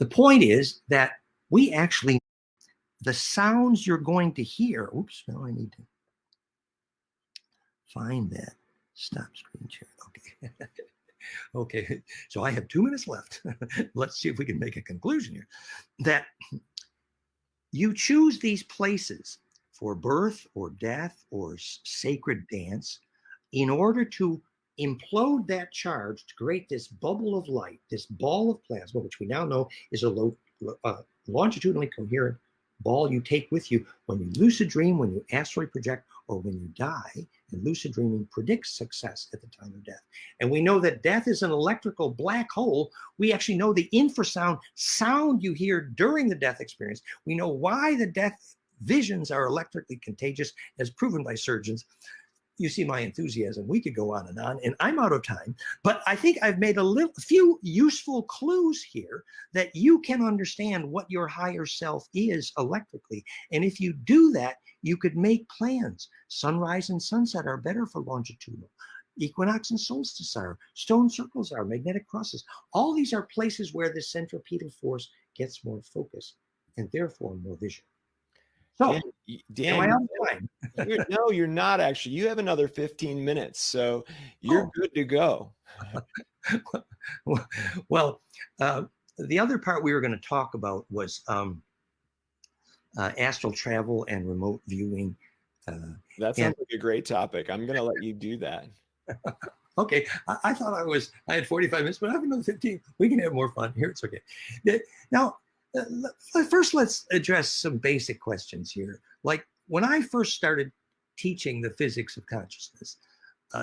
The point is that we actually, the sounds you're going to hear, oops, now I need to find that stop screen share. Okay. Okay, so I have 2 minutes left. Let's see if we can make a conclusion here. That you choose these places for birth or death or sacred dance in order to implode that charge to create this bubble of light, this ball of plasma, which we now know is a longitudinally coherent ball you take with you when you lucid dream, when you astrally project, or when you die. And lucid dreaming predicts success at the time of death. And we know that death is an electrical black hole. We actually know the infrasound sound you hear during the death experience. We know why the death visions are electrically contagious, as proven by surgeons. You see my enthusiasm. We could go on, and I'm out of time. But I think I've made a few useful clues here that you can understand what your higher self is electrically. And if you do that, you could make plans. Sunrise and sunset are better for longitudinal. Equinox and solstice are. Stone circles are. Magnetic crosses. All these are places where the centripetal force gets more focus and therefore more vision. So, Dan, am I out of time? No, you're not actually. You have another 15 minutes, so you're good to go. Well, the other part we were going to talk about was astral travel and remote viewing. That sounds like a great topic. I'm going to let you do that. Okay, I thought I had 45 minutes, but I have another 15. We can have more fun here. It's okay. Now, first, let's address some basic questions here. Like when I first started teaching the physics of consciousness,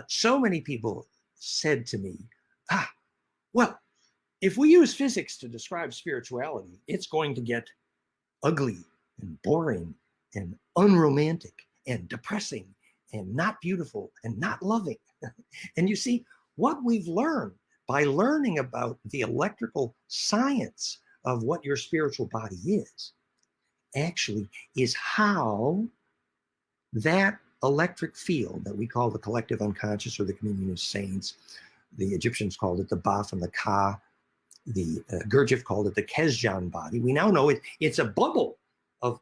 so many people said to me, well, if we use physics to describe spirituality, it's going to get ugly and boring and unromantic and depressing and not beautiful and not loving. And you see, what we've learned by learning about the electrical science of what your spiritual body is, actually is how that electric field that we call the collective unconscious or the communion of saints, the Egyptians called it the Baf and the Ka, the Gurdjieff called it the Kesjan body. We now know it's a bubble of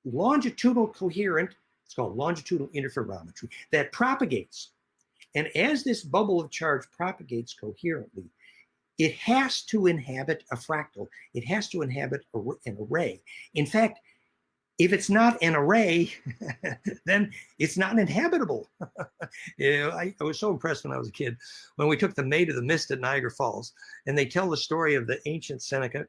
longitudinal coherent, it's called longitudinal interferometry, that propagates. And as this bubble of charge propagates coherently, it has to inhabit a fractal. It has to inhabit an array. In fact, if it's not an array, then it's not inhabitable. I was so impressed when I was a kid when we took the Maid of the Mist at Niagara Falls, and they tell the story of the ancient Seneca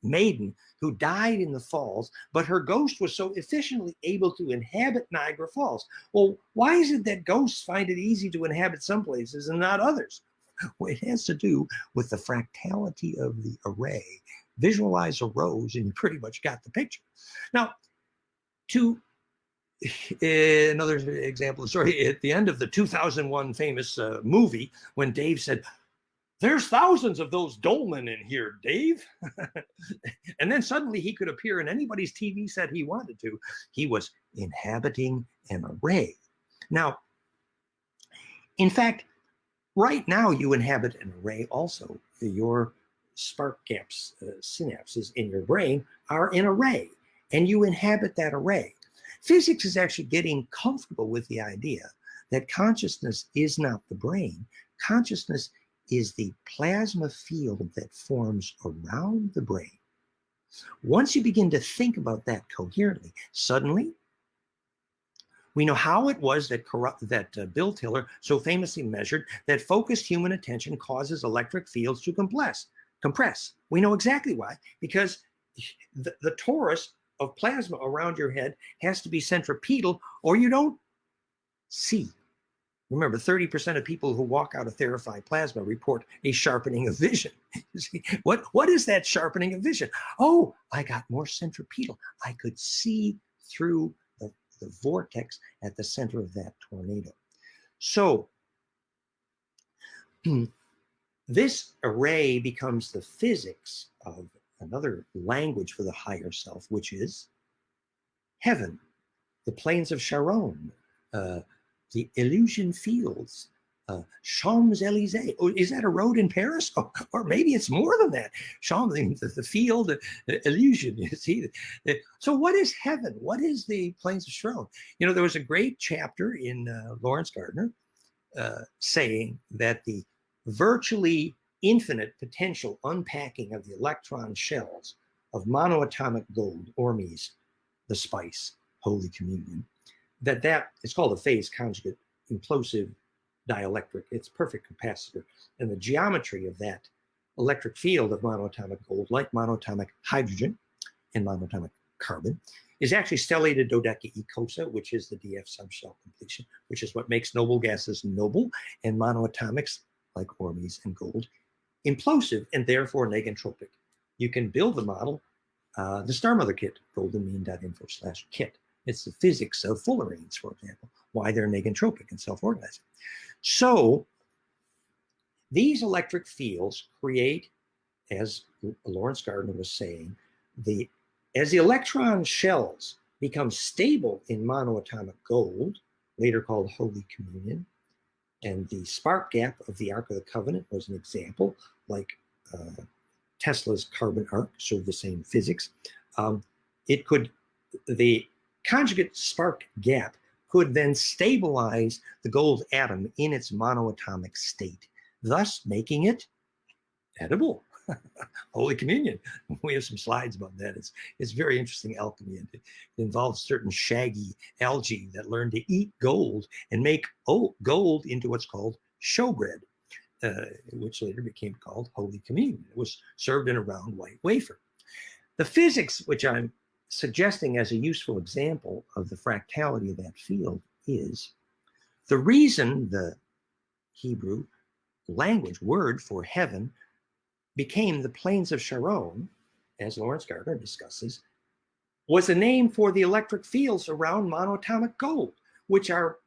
maiden who died in the falls, but her ghost was so efficiently able to inhabit Niagara Falls. Well, why is it that ghosts find it easy to inhabit some places and not others? Well, it has to do with the fractality of the array. Visualize a rose and you pretty much got the picture. Now, another example, sorry, at the end of the 2001 famous movie, when Dave said, "There's thousands of those dolmen in here, Dave." And then suddenly he could appear in anybody's TV set he wanted to. He was inhabiting an array. Now, in fact, right now you inhabit an array also. Your spark gaps, synapses in your brain are an array, and you inhabit that array. Physics is actually getting comfortable with the idea that consciousness is not the brain. Consciousness is the plasma field that forms around the brain. Once you begin to think about that coherently, suddenly we know how it was that Bill Tiller so famously measured that focused human attention causes electric fields to compress. We know exactly why, because the torus of plasma around your head has to be centripetal or you don't see. Remember, 30% of people who walk out of therified plasma report a sharpening of vision. You see, what is that sharpening of vision? Oh, I got more centripetal. I could see through the vortex at the center of that tornado. So this array becomes the physics of another language for the higher self, which is heaven, the plains of Sharon, the illusion fields, Champs-Élysées. Oh, is that a road in Paris? Oh, or maybe it's more than that. Champs, the field, illusion, you see. So what is heaven? What is the Plains of Sharon? You know, there was a great chapter in Lawrence Gardner saying that the virtually infinite potential unpacking of the electron shells of monoatomic gold, Ormes, the spice, Holy Communion, that is called a phase conjugate implosive dielectric. It's perfect capacitor. And the geometry of that electric field of monoatomic gold, like monoatomic hydrogen and monoatomic carbon, is actually stellated dodecaecosa, which is the DF subshell completion, which is what makes noble gases noble, and monoatomics, like Ormes and gold, implosive and therefore negentropic. You can build the model, the Star Mother kit, goldenmean.info/kit. It's the physics of fullerenes, for example, why they're negentropic and self-organizing. So these electric fields create, as Lawrence Gardner was saying, as the electron shells become stable in monoatomic gold, later called Holy Communion, and the spark gap of the Ark of the Covenant was an example, like Tesla's carbon arc, served the same physics. The conjugate spark gap could then stabilize the gold atom in its monoatomic state, thus making it edible. Holy Communion. We have some slides about that. It's very interesting alchemy. It involves certain shaggy algae that learn to eat gold and make gold into what's called showbread, which later became called Holy Communion. It was served in a round white wafer. The physics, which I'm suggesting as a useful example of the fractality of that field, is the reason the Hebrew language word for heaven became the Plains of Sharon, as Lawrence Gardner discusses, was a name for the electric fields around monoatomic gold, which are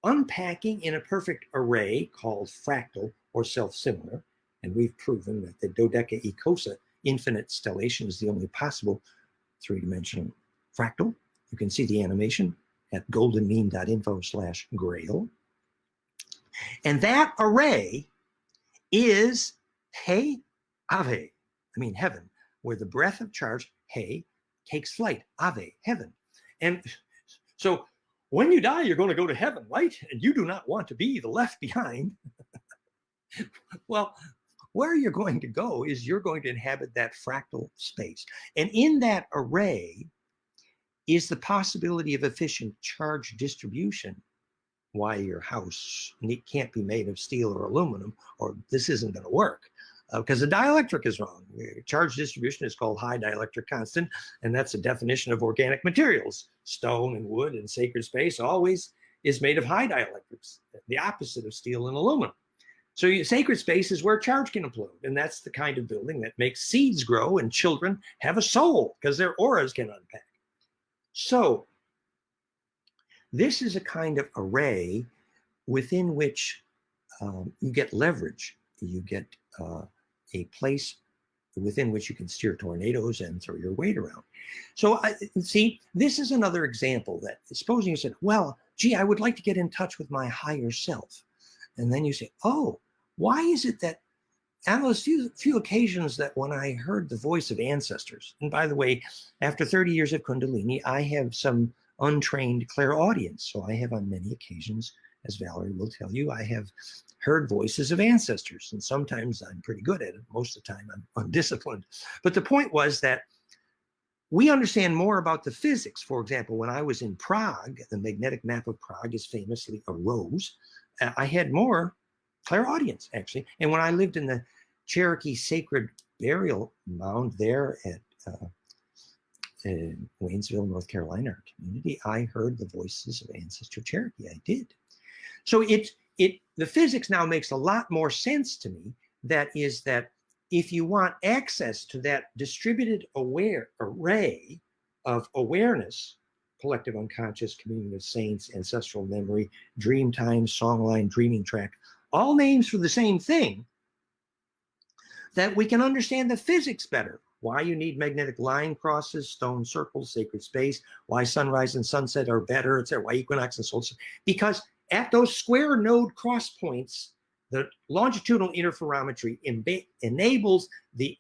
unpacking in a perfect array called fractal or self-similar. And we've proven that the dodecaecosa infinite stellation is the only possible three-dimensional fractal. You can see the animation at goldenmean.info/grail. And that array is He Ave, heaven, where the breath of charge, He, takes flight, Ave, heaven. And so when you die, you're going to go to heaven, right? And you do not want to be the left behind. Well, where you're going to go is you're going to inhabit that fractal space. And in that array is the possibility of efficient charge distribution. Why your house can't be made of steel or aluminum, or this isn't going to work. Because the dielectric is wrong. Charge distribution is called high dielectric constant, and that's a definition of organic materials. Stone and wood and sacred space always is made of high dielectrics, the opposite of steel and aluminum. So sacred space is where charge can implode, and that's the kind of building that makes seeds grow and children have a soul, because their auras can unpack. So this is a kind of array within which you get leverage. You get a place within which you can steer tornadoes and throw your weight around. So see, this is another example that, supposing you said, well, gee, I would like to get in touch with my higher self. And then you say, oh, why is it that on those few occasions that when I heard the voice of ancestors, and by the way, after 30 years of Kundalini, I have some untrained clairaudience. So I have on many occasions, as Valerie will tell you, I have heard voices of ancestors, and sometimes I'm pretty good at it. Most of the time I'm undisciplined. But the point was that we understand more about the physics. For example, when I was in Prague, the magnetic map of Prague is famously a rose. I had more clairaudience, actually. And when I lived in the Cherokee Sacred Burial Mound there at in Waynesville, North Carolina, our community, I heard the voices of ancestor Cherokee. I did. So the physics now makes a lot more sense to me. That is that if you want access to that distributed array of awareness, collective unconscious, communion of saints, ancestral memory, dream time, songline, dreaming track, all names for the same thing, that we can understand the physics better. Why you need magnetic line crosses, stone circles, sacred space, why sunrise and sunset are better, etc., why equinox and solstice. Because At those square node cross points, the longitudinal interferometry enables the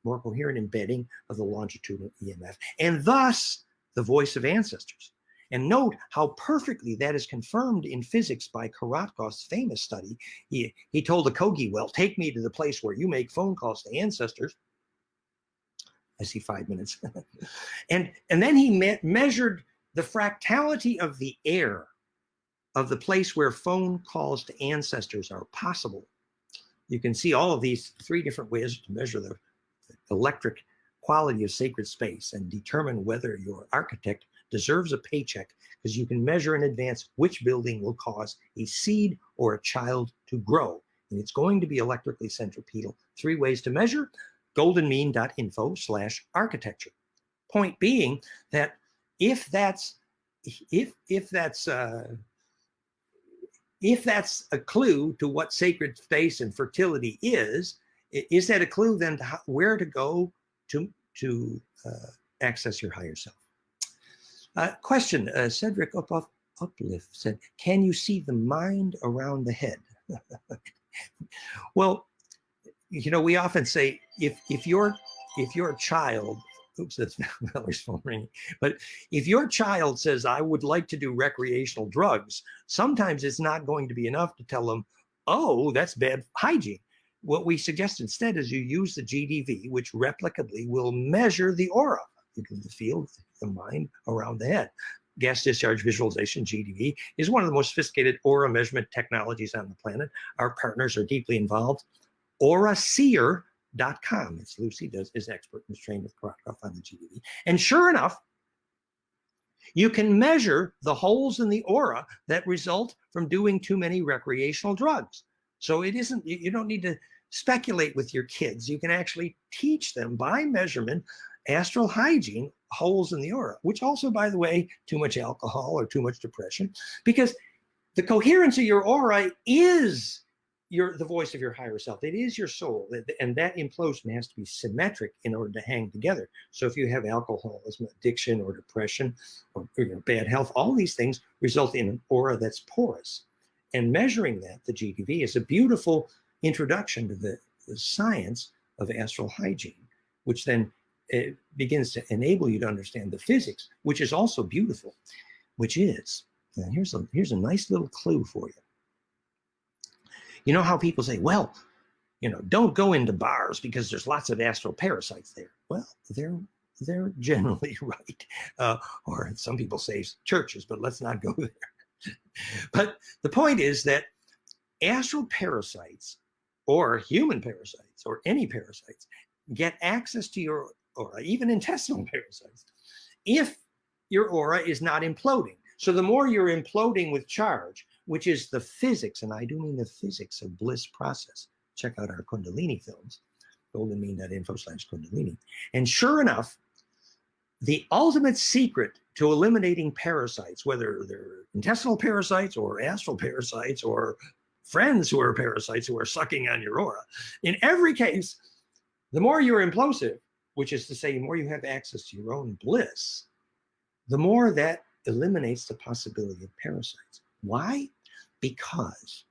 more coherent embedding of the longitudinal EMF, and thus the voice of ancestors. And note how perfectly that is confirmed in physics by Korotkov's famous study. He told the Kogi, well, take me to the place where you make phone calls to ancestors. I see 5 minutes. and then he measured the fractality of the air of the place where phone calls to ancestors are possible. You can see all of these 3 different ways to measure the electric quality of sacred space and determine whether your architect deserves a paycheck, because you can measure in advance which building will cause a seed or a child to grow. And it's going to be electrically centripetal. 3 ways to measure: goldenmean.info/architecture. Point being that if that's a clue to what sacred space and fertility is that a clue then to where to go to access your higher self? Question, Cedric Uplift said, can you see the mind around the head? Well, we often say if your child, oops, that's Valerie's phone ringing, but if your child says, I would like to do recreational drugs, sometimes it's not going to be enough to tell them, oh, that's bad hygiene. What we suggest instead is you use the GDV, which replicably will measure the aura, the field, the mind around the head. Gas discharge visualization, GDV, is one of the most sophisticated aura measurement technologies on the planet. Our partners are deeply involved. Auraseer.com. It's Lucy, is expert and is trained with Korotkov on the GDV. And sure enough, you can measure the holes in the aura that result from doing too many recreational drugs. So it isn't, you don't need to speculate with your kids. You can actually teach them by measurement astral hygiene, holes in the aura, which also, by the way, too much alcohol or too much depression, because the coherence of your aura is the voice of your higher self. It is your soul, and that implosion has to be symmetric in order to hang together. So if you have alcoholism, addiction, or depression, or bad health, all these things result in an aura that's porous. And measuring that, the GDV, is a beautiful introduction to the science of astral hygiene, which then it begins to enable you to understand the physics, which is also beautiful, which is, and here's a nice little clue for you. You know how people say, well, don't go into bars because there's lots of astral parasites there. Well, they're generally right. Or some people say churches, but let's not go there. But the point is that astral parasites or human parasites or any parasites get access to your aura, even intestinal parasites, if your aura is not imploding. So the more you're imploding with charge, which is the physics, and I do mean the physics of bliss process. Check out our Kundalini films, goldenmean.info/Kundalini. And sure enough, the ultimate secret to eliminating parasites, whether they're intestinal parasites or astral parasites or friends who are parasites who are sucking on your aura, in every case, the more you're implosive, which is to say, the more you have access to your own bliss, the more that eliminates the possibility of parasites. Why? Because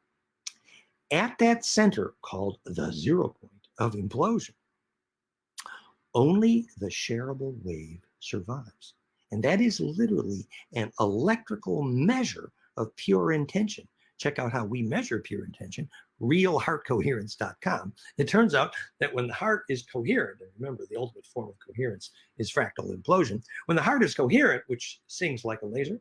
at that center called the 0 point of implosion, only the shareable wave survives. And that is literally an electrical measure of pure intention. Check out how we measure pure intention, realheartcoherence.com. It turns out that when the heart is coherent, and remember the ultimate form of coherence is fractal implosion, when the heart is coherent, which sings like a laser,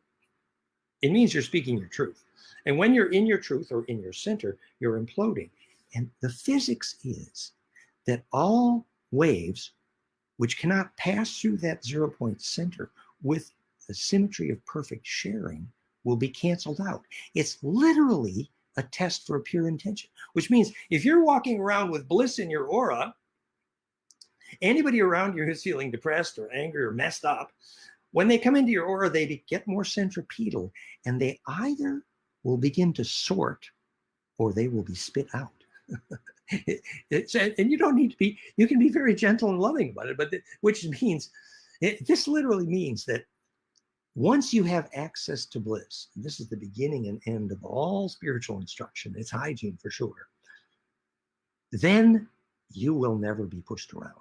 it means you're speaking your truth. And when you're in your truth or in your center, you're imploding. And the physics is that all waves which cannot pass through that 0 point center with the symmetry of perfect sharing will be canceled out. It's literally a test for a pure intention, which means if you're walking around with bliss in your aura, anybody around you who's feeling depressed or angry or messed up, when they come into your aura, they get more centripetal, and they either will begin to sort or they will be spit out. And you don't need to be, you can be very gentle and loving about it, but which means, this literally means that Once you have access to bliss, this is the beginning and end of all spiritual instruction, it's hygiene for sure, then you will never be pushed around.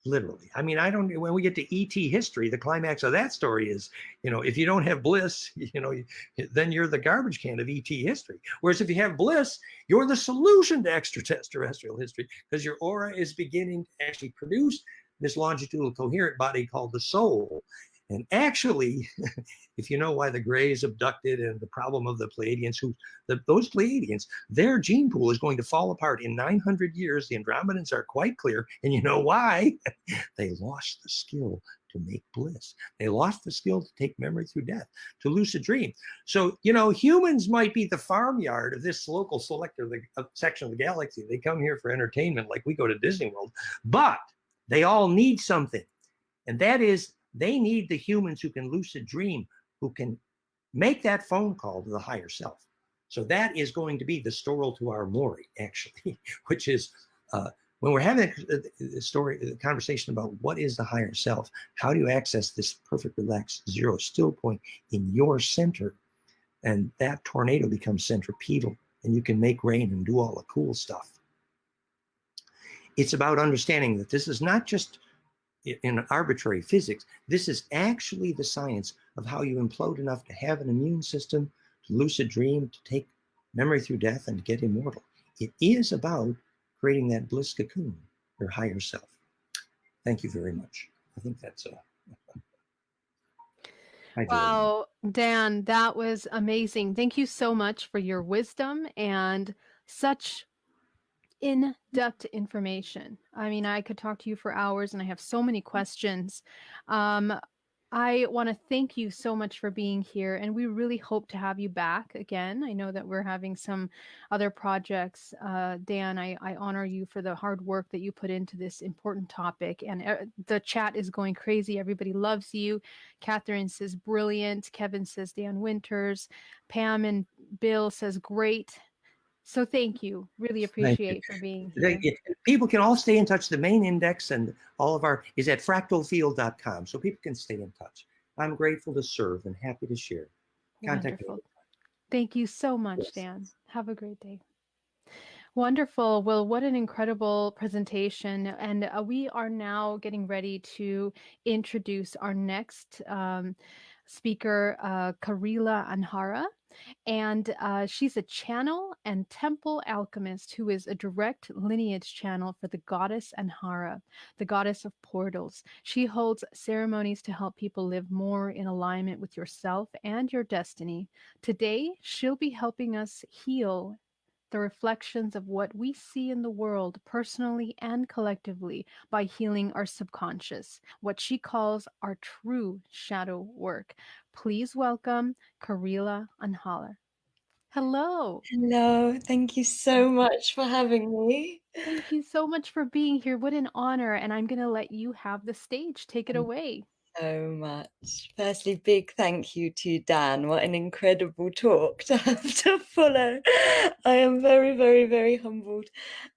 Literally. I mean, I don't, when we get to ET history, the climax of that story is, if you don't have bliss, then you're the garbage can of ET history. Whereas if you have bliss, you're the solution to extraterrestrial history, because your aura is beginning to actually produce this longitudinal coherent body called the soul. And actually, if you know why the Greys abducted and the problem of the Pleiadians, those Pleiadians, their gene pool is going to fall apart in 900 years. The Andromedans are quite clear. And you know why? They lost the skill to make bliss. They lost the skill to take memory through death, to lucid dream. So, humans might be the farmyard of this local section of the galaxy. They come here for entertainment like we go to Disney World, but they all need something. And that is, they need the humans who can lucid dream, who can make that phone call to the higher self. So that is going to be the story to our Mori, actually, which is when we're having the conversation about what is the higher self, how do you access this perfect, relaxed, zero still point in your center? And that tornado becomes centripetal, and you can make rain and do all the cool stuff. It's about understanding that this is not just in arbitrary physics. This is actually the science of how you implode enough to have an immune system, to lucid dream, to take memory through death, and to get immortal. It is about creating that bliss cocoon, your higher self. Thank you very much. I think that's Wow, Dan, that was amazing. Thank you so much for your wisdom and such in-depth information. I mean, I could talk to you for hours and I have so many questions. I want to thank you so much for being here, and we really hope to have you back again. I know that we're having some other projects. Dan, I honor you for the hard work that you put into this important topic, and the chat is going crazy. Everybody loves you. Catherine says brilliant. Kevin says Dan Winters. Pam and Bill says great. So thank you. Really appreciate for being here. People can all stay in touch. The main index and all of our is at fractalfield.com, so people can stay in touch. I'm grateful to serve and happy to share. Contact Wonderful. Thank you so much, Dan. Have a great day. Wonderful. Well, what an incredible presentation. And we are now getting ready to introduce our next speaker, Karila Anhara. And she's a channel and temple alchemist who is a direct lineage channel for the goddess Anhara, the goddess of portals. She holds ceremonies to help people live more in alignment with yourself and your destiny. Today, she'll be helping us heal the reflections of what we see in the world personally and collectively by healing our subconscious, what she calls our true shadow work. Please welcome Karila Anhara. Hello. Hello. Thank you so much for having me. Thank you so much for being here. What an honor. And I'm going to let you have the stage. Take it away. So much. Firstly, big thank you to Dan. What an incredible talk to have to follow. I am very, very, very humbled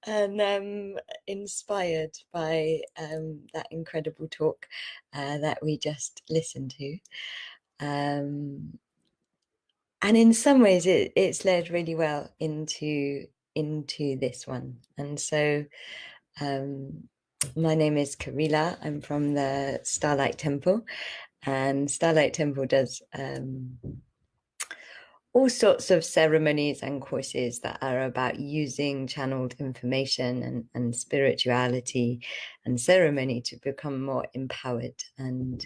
and inspired by that incredible talk that we just listened to. And in some ways, it's led really well into this one. And so my name is Karila. I'm from the Starlight Temple, and Starlight Temple does all sorts of ceremonies and courses that are about using channeled information and spirituality and ceremony to become more empowered. And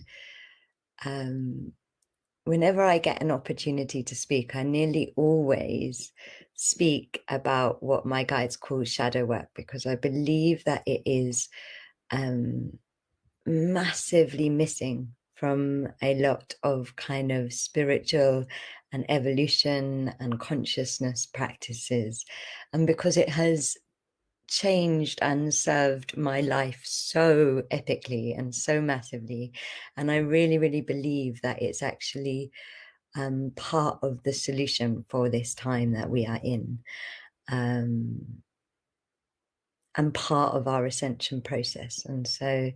whenever I get an opportunity to speak, I nearly always speak about what my guides call shadow work, because I believe that it is massively missing from a lot of kind of spiritual and evolution and consciousness practices. And because it has changed and served my life so epically and so massively, and I really, really believe that it's actually part of the solution for this time that we are in, and part of our ascension process. And so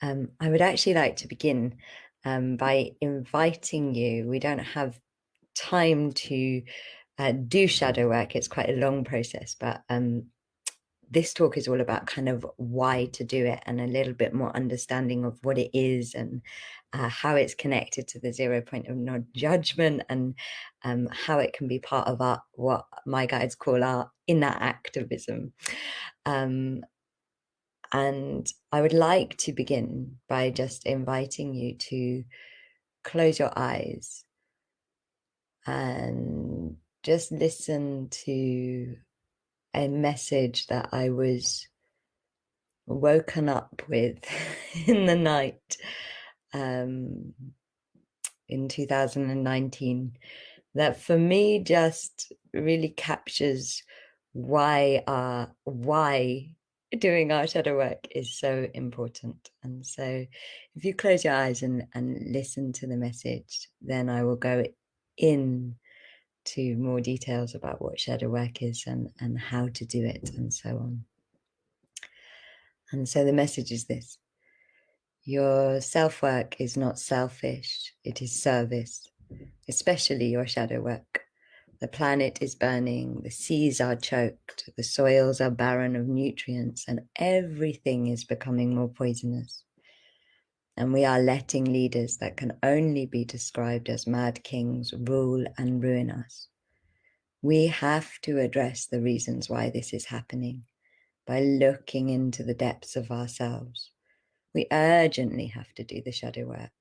I would actually like to begin by inviting you. We don't have time to do shadow work. It's quite a long process, but this talk is all about kind of why to do it and a little bit more understanding of what it is and how it's connected to the 0 point of no judgment, and how it can be part of our, what my guides call our inner activism. And I would like to begin by just inviting you to close your eyes and just listen to a message that I was woken up with in the night in 2019, that for me just really captures why doing our shadow work is so important. And so if you close your eyes and listen to the message, then I will go in to more details about what shadow work is and how to do it and so on. And so the message is this: your self-work is not selfish, it is service, especially your shadow work. The planet is burning, the seas are choked, the soils are barren of nutrients, and everything is becoming more poisonous. And we are letting leaders that can only be described as mad kings rule and ruin us. We have to address the reasons why this is happening by looking into the depths of ourselves. We urgently have to do the shadow work.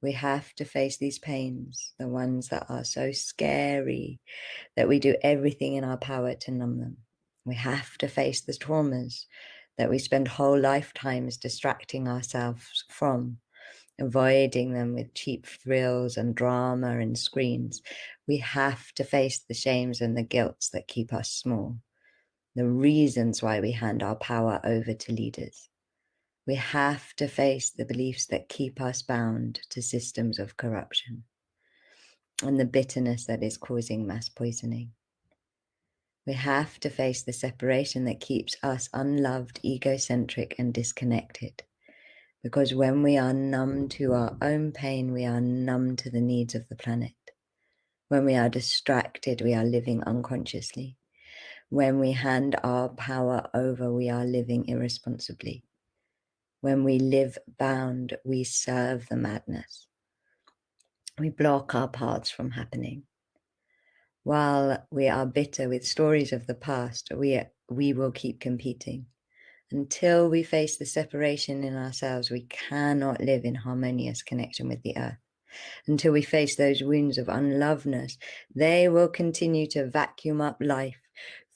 We have to face these pains, the ones that are so scary that we do everything in our power to numb them. We have to face the traumas that we spend whole lifetimes distracting ourselves from, avoiding them with cheap thrills and drama and screens. We have to face the shames and the guilts that keep us small, the reasons why we hand our power over to leaders. We have to face the beliefs that keep us bound to systems of corruption and the bitterness that is causing mass poisoning. We have to face the separation that keeps us unloved, egocentric, and disconnected. Because when we are numb to our own pain, we are numb to the needs of the planet. When we are distracted, we are living unconsciously. When we hand our power over, we are living irresponsibly. When we live bound, we serve the madness. We block our paths from happening. While we are bitter with stories of the past, we will keep competing. Until we face the separation in ourselves, we cannot live in harmonious connection with the earth. Until we face those wounds of unlovedness, they will continue to vacuum up life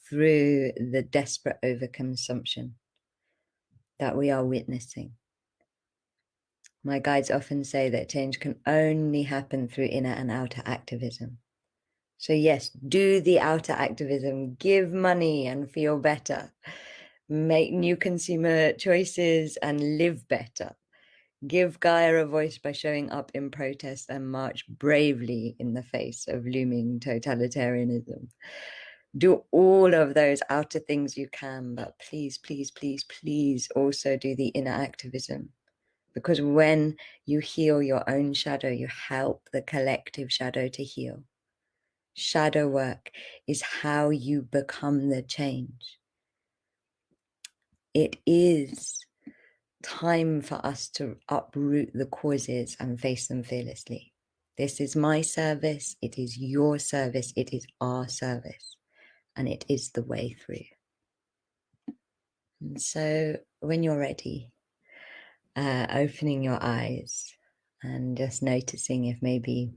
through the desperate overconsumption that we are witnessing. My guides often say that change can only happen through inner and outer activism. So yes, do the outer activism, give money and feel better, make new consumer choices and live better. Give Gaia a voice by showing up in protest and march bravely in the face of looming totalitarianism. Do all of those outer things you can, but please, please, please, please also do the inner activism. Because when you heal your own shadow, you help the collective shadow to heal. Shadow work is how you become the change. It is time for us to uproot the causes and face them fearlessly. This is my service, it is your service, it is our service, and it is the way through. And so when you're ready, opening your eyes and just noticing if maybe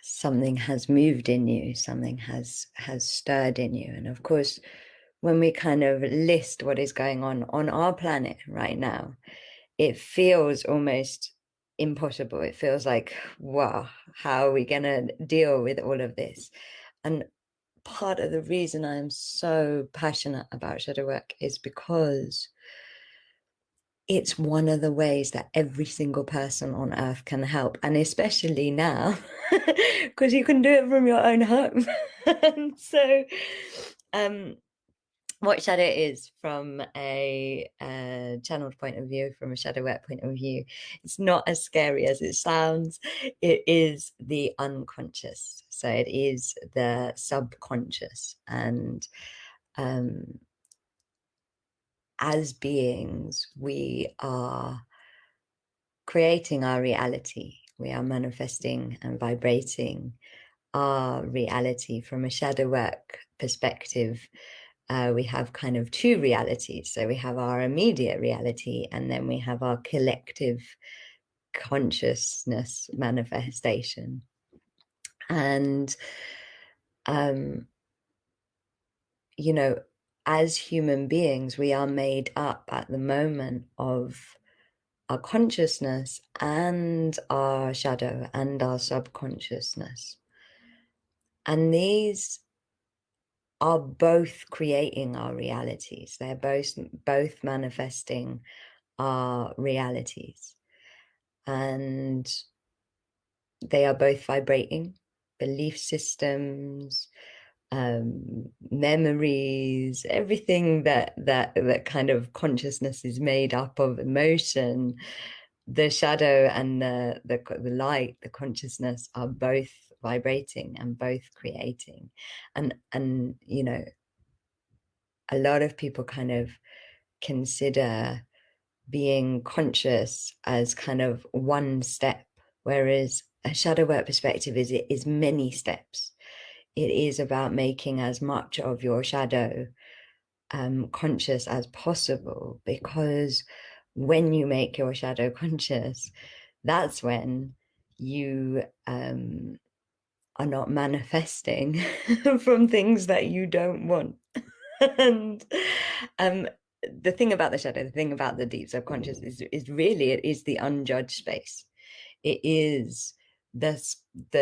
something has moved in you, something has stirred in you. And of course, when we kind of list what is going on our planet right now, it feels almost impossible. It feels like, wow, how are we going to deal with all of this? And part of the reason I'm so passionate about shadow work is because it's one of the ways that every single person on earth can help, and especially now because you can do it from your own home. And so what shadow is from a channeled point of view, from a shadow work point of view, it's not as scary as it sounds. It is the unconscious, so it is the subconscious. And as beings, we are creating our reality. We are manifesting and vibrating our reality. From a shadow work perspective, we have kind of two realities. So we have our immediate reality, and then we have our collective consciousness manifestation. And you know, as human beings, we are made up at the moment of our consciousness and our shadow and our subconsciousness. And these are both creating our realities. They're both manifesting our realities. And they are both vibrating. Belief systems, memories, everything that kind of consciousness is made up of, emotion, the shadow and the light, the consciousness, are both vibrating and both creating. And you know, a lot of people kind of consider being conscious as kind of one step, whereas a shadow work perspective is many steps. It is about making as much of your shadow conscious as possible, because when you make your shadow conscious, that's when you are not manifesting from things that you don't want. And the thing about the shadow, the thing about the deep subconscious is really, it is the unjudged space. It is the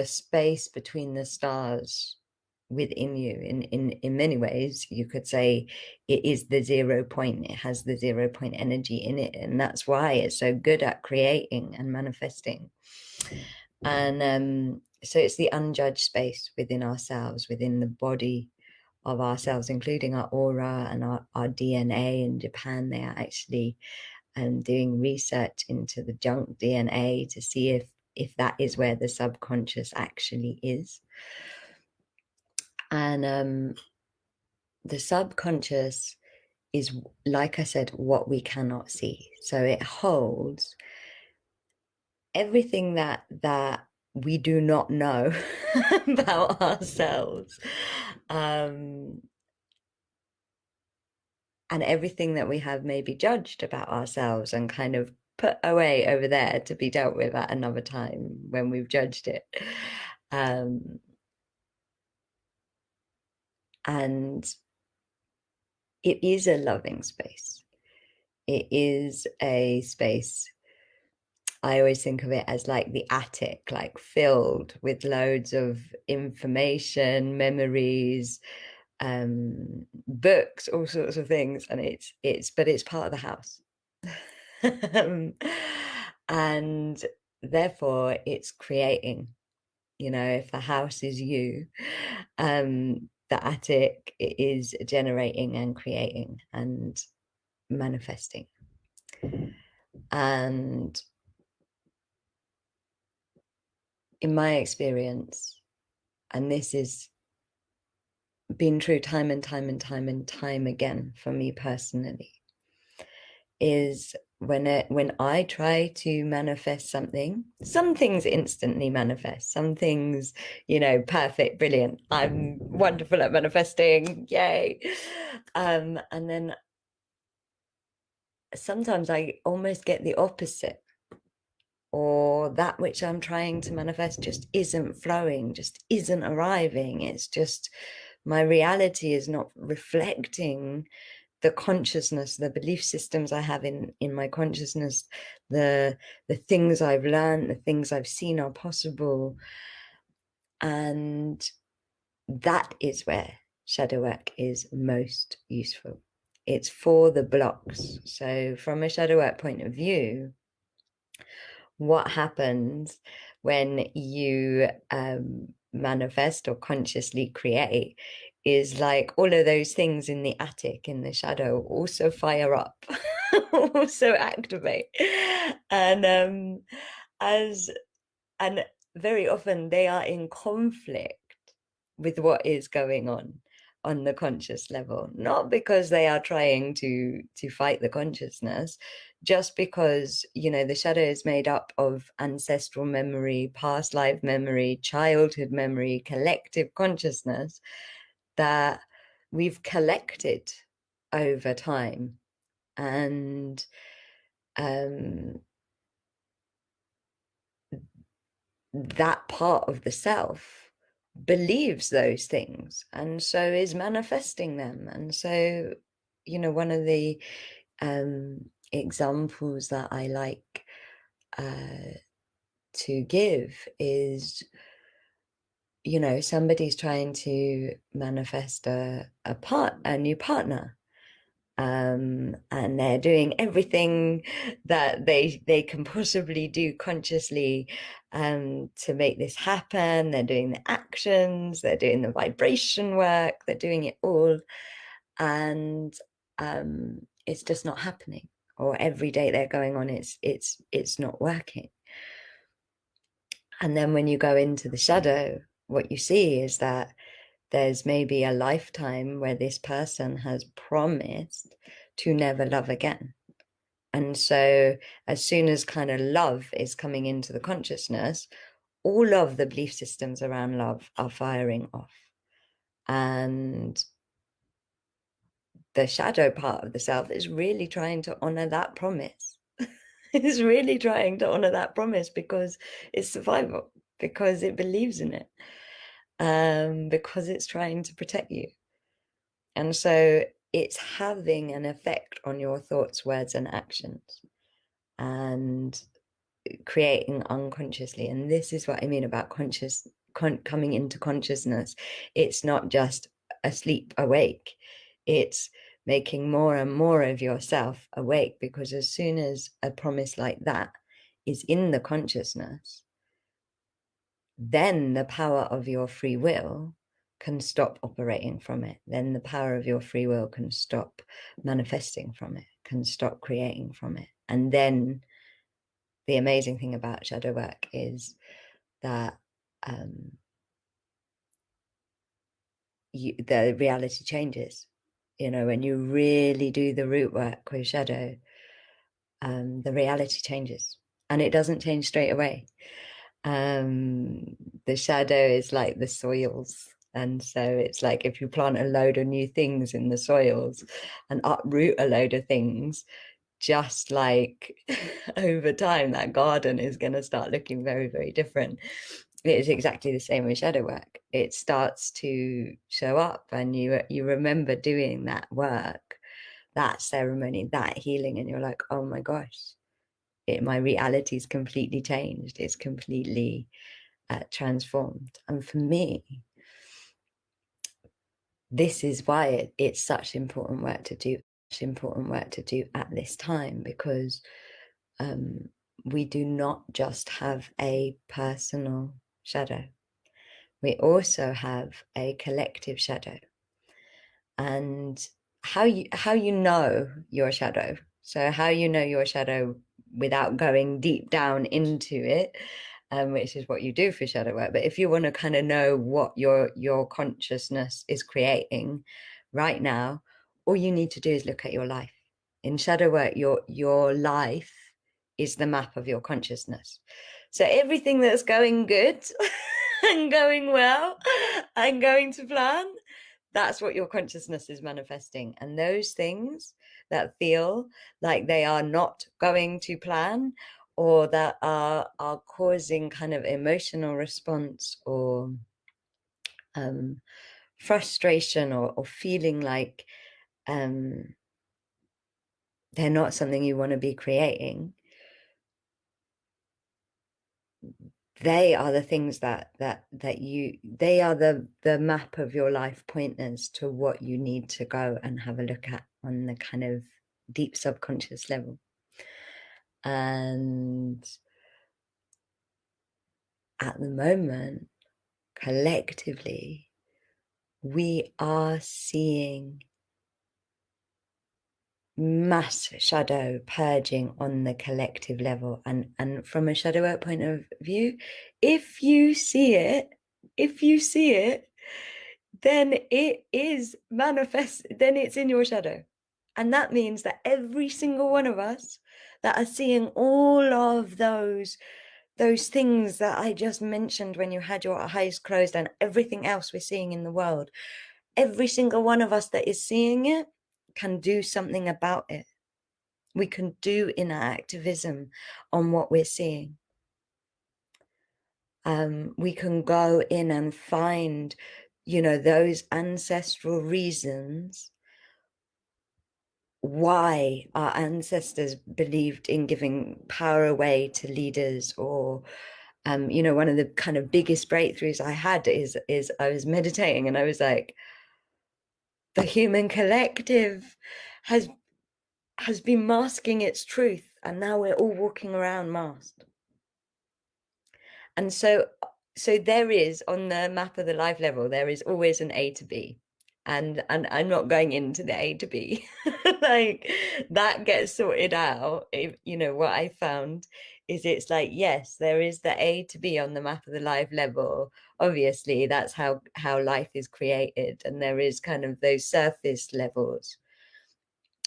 space between the stars within you. In many ways, you could say it is the 0 point. It has the 0 point energy in it, and that's why it's so good at creating and manifesting. And so it's the unjudged space within ourselves, within the body of ourselves, including our aura and our DNA. In Japan, they are actually doing research into the junk DNA to see if that is where the subconscious actually is. And the subconscious is, like I said, what we cannot see. So it holds everything that we do not know about ourselves, and everything that we have maybe judged about ourselves and kind of put away over there to be dealt with at another time when we've judged it. And it is a loving space. It is a space, I always think of it as like the attic, like filled with loads of information, memories, books, all sorts of things. And but it's part of the house. And therefore it's creating, you know, if the house is you, the attic is generating and creating and manifesting. And in my experience, and this has been true time and time again for me personally, is when I try to manifest something, some things instantly manifest, some things, you know, perfect, brilliant, I'm wonderful at manifesting, yay. And then sometimes I almost get the opposite, or that which I'm trying to manifest just isn't flowing, just isn't arriving. It's just, my reality is not reflecting the consciousness, the belief systems I have in my consciousness, the things I've learned, the things I've seen are possible. And that is where shadow work is most useful. It's for the blocks. So from a shadow work point of view, what happens when you manifest or consciously create is like all of those things in the attic, in the shadow, also fire up, also activate. And and very often they are in conflict with what is going on the conscious level, not because they are trying to fight the consciousness, just because, you know, the shadow is made up of ancestral memory, past life memory, childhood memory, collective consciousness that we've collected over time. And that part of the self believes those things, and so is manifesting them. And so, you know, one of the examples that I like to give is, you know, somebody's trying to manifest a new partner, and they're doing everything that they can possibly do consciously to make this happen. They're doing the actions, they're doing the vibration work, they're doing it all, and it's just not happening. Or every day they're going on, it's not working. And then when you go into the shadow, what you see is that there's maybe a lifetime where this person has promised to never love again. And so as soon as kind of love is coming into the consciousness, all of the belief systems around love are firing off. And the shadow part of the self is really trying to honor that promise. It's really trying to honor that promise because it's survival, because it believes in it, because it's trying to protect you. And so it's having an effect on your thoughts, words, and actions, and creating unconsciously. And this is what I mean about coming into consciousness. It's not just asleep, awake. It's making more and more of yourself awake, because as soon as a promise like that is in the consciousness, then the power of your free will can stop operating from it. Then the power of your free will can stop manifesting from it, can stop creating from it. And then the amazing thing about shadow work is that the reality changes. You know, when you really do the root work with shadow, the reality changes, and it doesn't change straight away. The shadow is like the soils, and so it's like if you plant a load of new things in the soils and uproot a load of things, just like over time that garden is going to start looking very, very different. It is exactly the same with shadow work. It starts to show up, and you remember doing that work, that ceremony, that healing, and you're like, oh my gosh, my reality is completely changed. It's completely transformed. And for me, this is why it's such important work to do. Important work to do at this time, because we do not just have a personal shadow, we also have a collective shadow. And how you know your shadow, so how you know your shadow without going deep down into it, which is what you do for shadow work. But if you want to kind of know what your consciousness is creating right now, all you need to do is look at your life. In shadow work, your life is the map of your consciousness. So everything that's going good and going well and going to plan, that's what your consciousness is manifesting. And those things that feel like they are not going to plan, or that are causing kind of emotional response, or frustration, or feeling like they're not something you want to be creating, they are the things that they are the map of your life, pointers to what you need to go and have a look at on the kind of deep subconscious level. And at the moment, collectively, we are seeing mass shadow purging on the collective level. And from a shadow work point of view, if you see it, then it is manifest, then it's in your shadow. And that means that every single one of us that are seeing all of those things that I just mentioned when you had your eyes closed, and everything else we're seeing in the world, every single one of us that is seeing it can do something about it. We can do inner activism on what we're seeing. We can go in and find, you know, those ancestral reasons why our ancestors believed in giving power away to leaders. Or you know, one of the kind of biggest breakthroughs I had is I was meditating and I was like, the human collective has been masking its truth, and now we're all walking around masked. And so there is, on the map of the life level, there is always an A to B. And I'm not going into the A to B. Like, that gets sorted out. If, you know, what I found is, it's like, yes, there is the A to B on the map of the life level. Obviously, that's how life is created. And there is kind of those surface levels.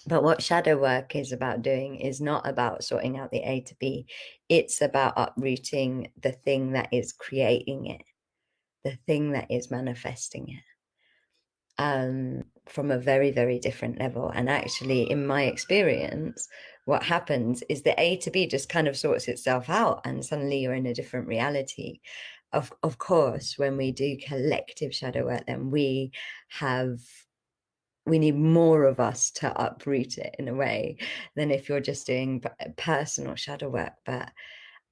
But what shadow work is about doing is not about sorting out the A to B. It's about uprooting the thing that is creating it, the thing that is manifesting it, from a very, very different level. And actually, in my experience, what happens is the A to B just kind of sorts itself out, and suddenly you're in a different reality. Of course, when we do collective shadow work, then we need more of us to uproot it, in a way, than if you're just doing personal shadow work. But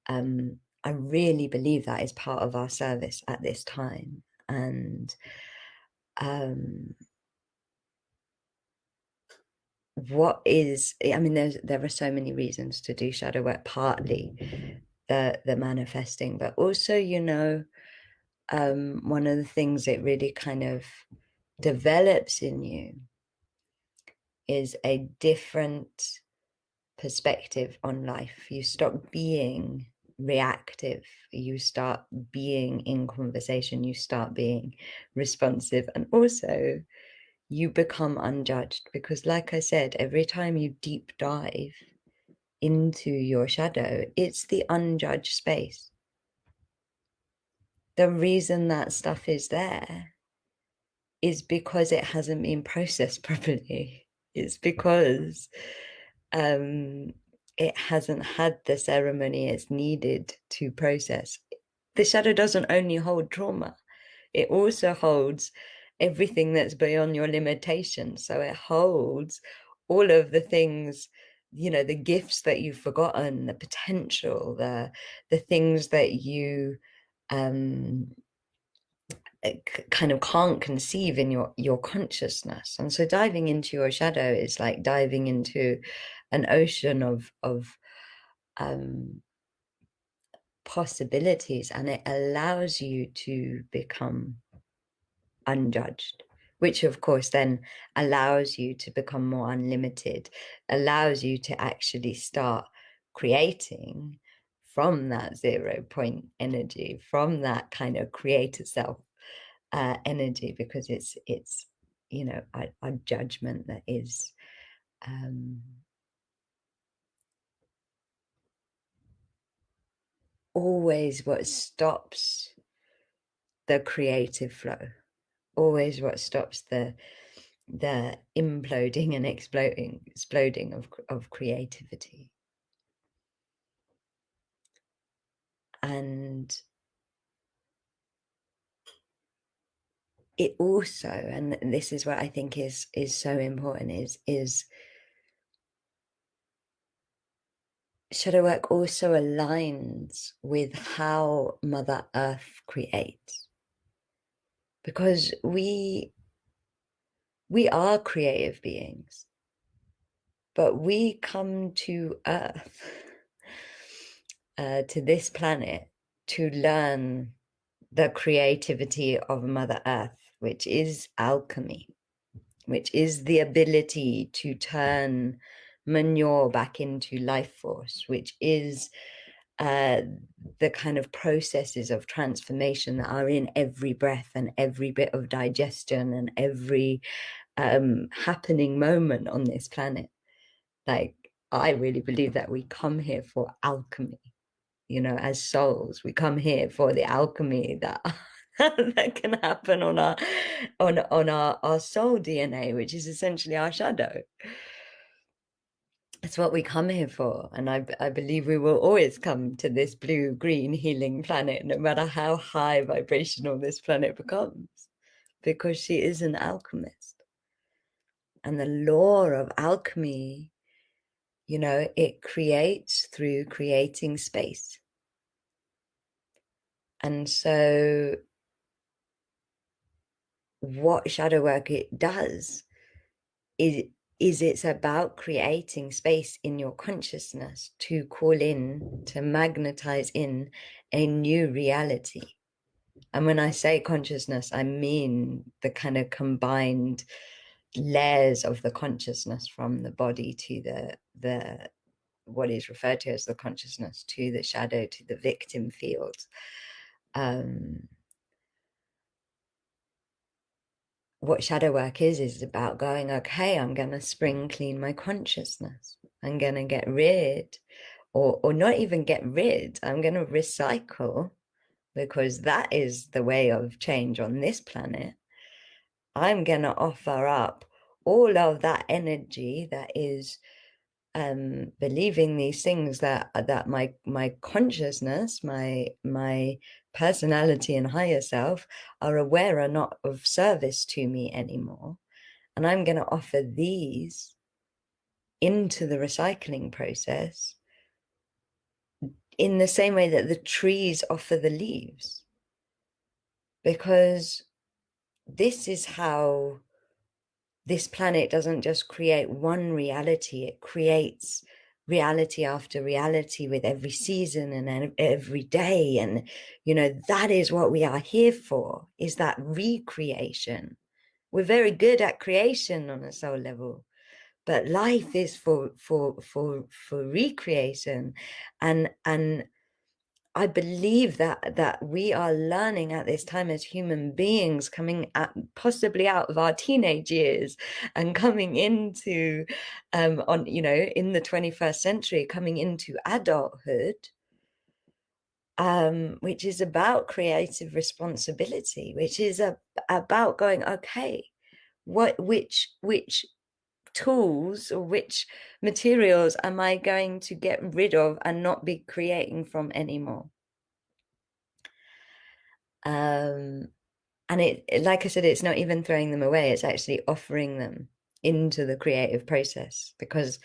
I really believe that is part of our service at this time. And what is, I mean, there are so many reasons to do shadow work, partly the manifesting, but also, you know, one of the things it really kind of develops in you is a different perspective on life. You stop being reactive, you start being in conversation, you start being responsive, and also you become unjudged. Because, like I said, every time you deep dive into your shadow, it's the unjudged space. The reason that stuff is there is because it hasn't been processed properly. It's because it hasn't had the ceremony it's needed to process. The shadow doesn't only hold trauma, it also holds everything that's beyond your limitations. So it holds all of the things, you know, the gifts that you've forgotten, the potential, the things that you kind of can't conceive in your consciousness. And so diving into your shadow is like diving into an ocean of possibilities, and it allows you to become unjudged, which of course then allows you to become more unlimited, allows you to actually start creating from that 0 point energy, from that kind of creator self energy, because it's you know, a judgment that is always what stops the creative flow, always what stops the imploding and exploding of creativity. And it also, and this is what I think is so important, is shadow work also aligns with how Mother Earth creates, because we are creative beings, but we come to Earth, to this planet, to learn the creativity of Mother Earth which is alchemy, which is the ability to turn manure back into life force, which is the kind of processes of transformation that are in every breath and every bit of digestion and every happening moment on this planet. Like, I really believe that we come here for alchemy, you know, as souls. We come here for the alchemy that that can happen on our soul DNA, which is essentially our shadow. It's what we come here for. And I believe we will always come to this blue, green, healing planet, no matter how high vibrational this planet becomes, because she is an alchemist. And the law of alchemy, you know, it creates through creating space. And so what shadow work it does is it's about creating space in your consciousness to call in, to magnetize in a new reality. And when I say consciousness, I mean the kind of combined layers of the consciousness, from the body to the what is referred to as the consciousness, to the shadow, to the victim field. What shadow work is about going, okay, I'm going to spring clean my consciousness. I'm going to get rid, or not even get rid, I'm going to recycle, because that is the way of change on this planet. I'm going to offer up all of that energy that is believing these things that my consciousness, my personality and higher self are aware are not of service to me anymore. And I'm going to offer these into the recycling process in the same way that the trees offer the leaves. Because this is how this planet doesn't just create one reality, it creates reality after reality with every season and every day. And, you know, that is what we are here for, is that recreation. We're very good at creation on a soul level, but life is for recreation. And I believe that we are learning at this time as human beings, coming possibly out of our teenage years and coming into on, you know, in the 21st century, coming into adulthood, which is about creative responsibility, which is about going, okay, which tools or which materials am I going to get rid of and not be creating from anymore? And it, like I said, it's not even throwing them away, it's actually offering them into the creative process, because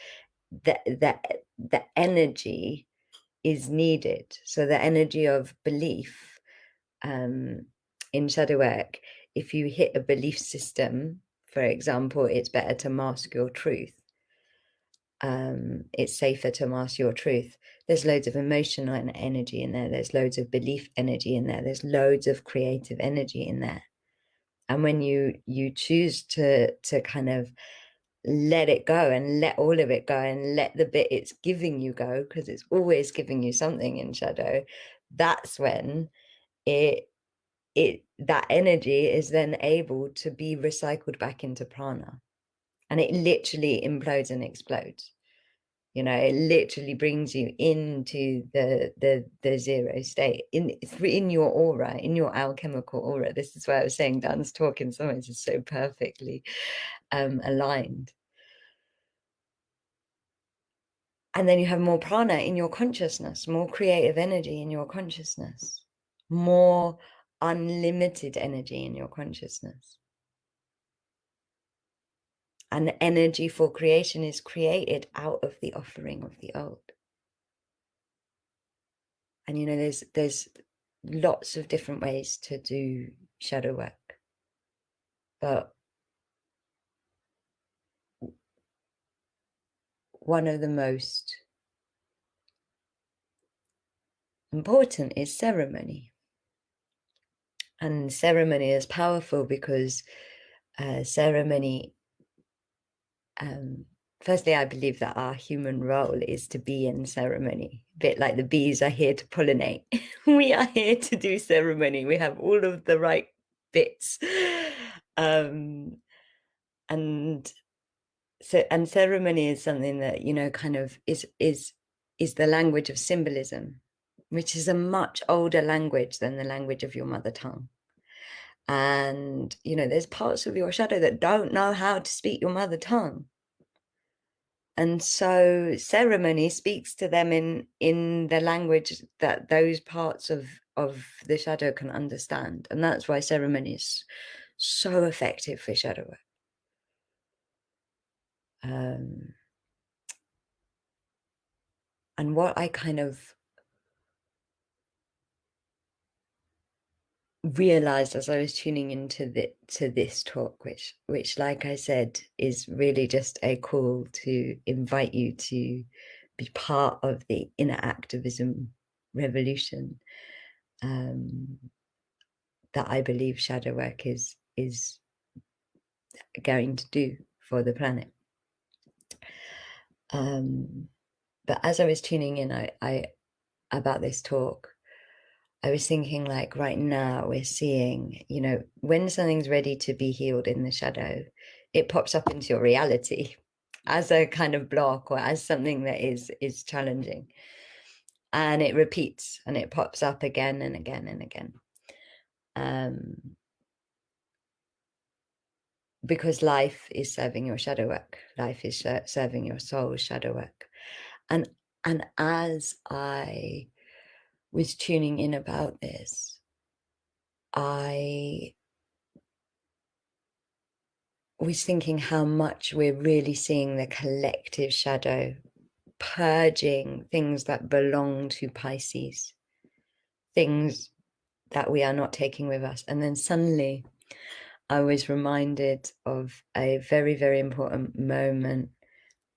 the energy is needed. So the energy of belief, in shadow work, if you hit a belief system, for example, it's better to mask your truth. It's safer to mask your truth. There's loads of emotional energy in there. There's loads of belief energy in there. There's loads of creative energy in there. And when you choose to kind of let it go and let all of it go and let the bit it's giving you go, because it's always giving you something in shadow, that's when that energy is then able to be recycled back into prana, and it literally implodes and explodes. You know, it literally brings you into the zero state in your aura, in your alchemical aura. This is why I was saying Dan's talk in some ways is so perfectly aligned. And then you have more prana in your consciousness, more creative energy in your consciousness, more unlimited energy in your consciousness. And the energy for creation is created out of the offering of the old. And, you know, there's lots of different ways to do shadow work. But one of the most important is ceremony. And ceremony is powerful because ceremony, firstly, I believe that our human role is to be in ceremony, a bit like the bees are here to pollinate. We are here to do ceremony. We have all of the right bits. And ceremony is something that, you know, kind of is the language of symbolism, which is a much older language than the language of your mother tongue. And, you know, there's parts of your shadow that don't know how to speak your mother tongue. And so ceremony speaks to them in the language that those parts of the shadow can understand. And that's why ceremony is so effective for shadow work. And what I kind of realized as I was tuning into this talk, which like I said is really just a call to invite you to be part of the inner activism revolution, that I believe shadow work is going to do for the planet. But as I was tuning in, I about this talk, I was thinking, like, right now we're seeing, you know, when something's ready to be healed in the shadow, it pops up into your reality as a kind of block or as something that is challenging. And it repeats and it pops up again and again and again. Because life is serving your shadow work. Life is serving your soul's shadow work. And as I was tuning in about this, I was thinking how much we're really seeing the collective shadow purging things that belong to Pisces, things that we are not taking with us. And then suddenly I was reminded of a very, very important moment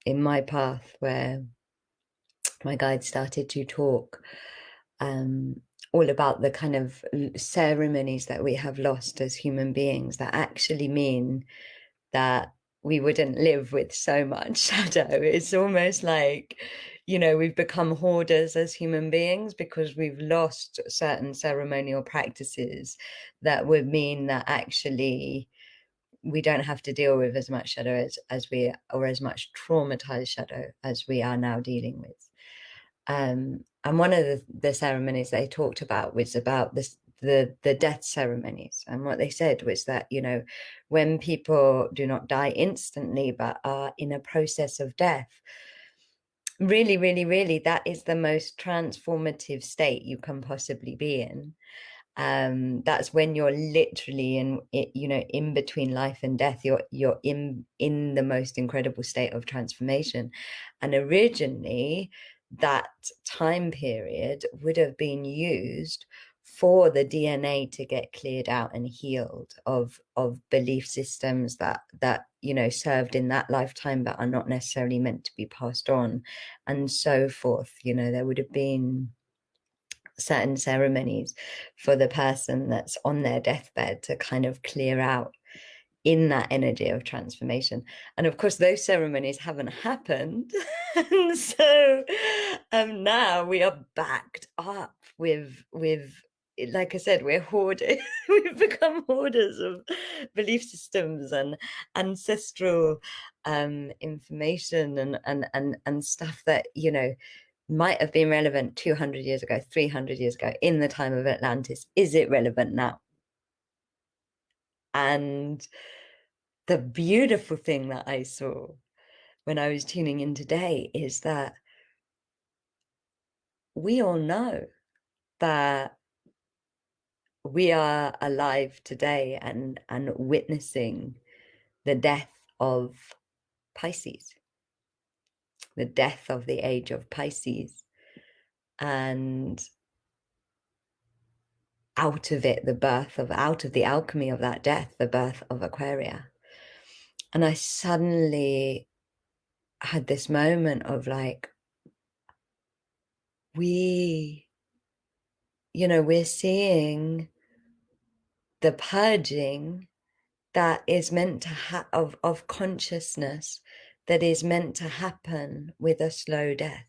in my path where my guide started to talk all about the kind of ceremonies that we have lost as human beings that actually mean that we wouldn't live with so much shadow. It's almost like, you know, we've become hoarders as human beings because we've lost certain ceremonial practices that would mean that actually we don't have to deal with as much shadow as we, or as much traumatized shadow as we are now dealing with. And one of the ceremonies they talked about was about this, the death ceremonies. And what they said was that, you know, when people do not die instantly, but are in a process of death, really, really, really, that is the most transformative state you can possibly be in. That's when you're literally in, you know, in between life and death. You're in the most incredible state of transformation. And originally, that time period would have been used for the DNA to get cleared out and healed of belief systems that you know served in that lifetime but are not necessarily meant to be passed on, and so forth. You know, there would have been certain ceremonies for the person that's on their deathbed to kind of clear out in that energy of transformation. And of course those ceremonies haven't happened. And so now we are backed up with like I said, we're hoarded. We've become hoarders of belief systems and ancestral information and stuff that, you know, might have been relevant 200 years ago, 300 years ago, in the time of Atlantis. Is it relevant now? And the beautiful thing that I saw when I was tuning in today is that we all know that we are alive today and witnessing the death of Pisces, the death of the age of Pisces, and out of it, the birth of, out of the alchemy of that death, the birth of Aquaria. And I suddenly had this moment of like, we, you know, we're seeing the purging that is meant to of consciousness that is meant to happen with a slow death.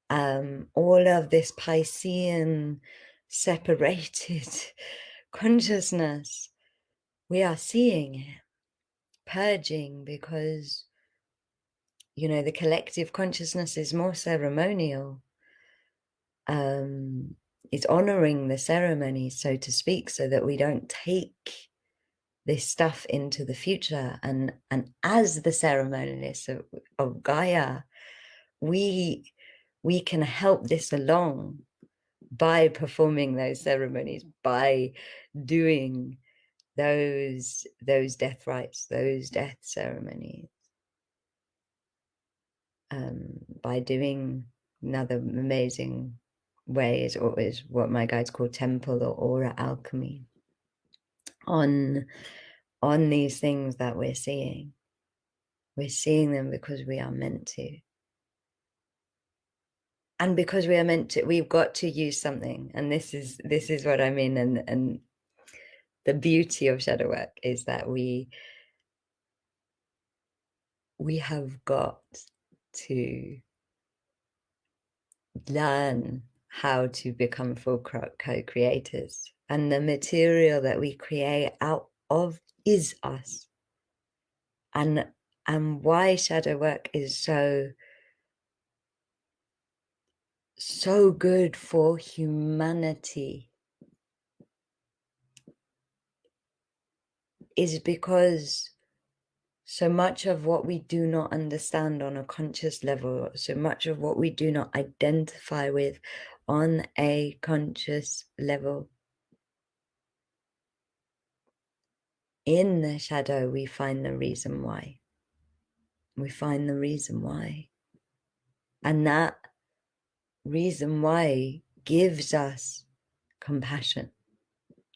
All of this Piscean separated consciousness, we are seeing it purging because, you know, the collective consciousness is more ceremonial. It's honoring the ceremony, so to speak, so that we don't take this stuff into the future. And as the ceremonialists of Gaia, we can help this along by performing those ceremonies, by doing those death rites, those death ceremonies, by doing another amazing way is what my guides call temple or aura alchemy on these things that we're seeing. We're seeing them because we are meant to. And because we are meant to, we've got to use something. And this is what I mean. And the beauty of shadow work is that we have got to learn how to become full co-creators. And the material that we create out of is us. And why shadow work is so good for humanity is because so much of what we do not understand on a conscious level, so much of what we do not identify with on a conscious level, in the shadow, we find the reason why. We find the reason why. And that reason why gives us compassion,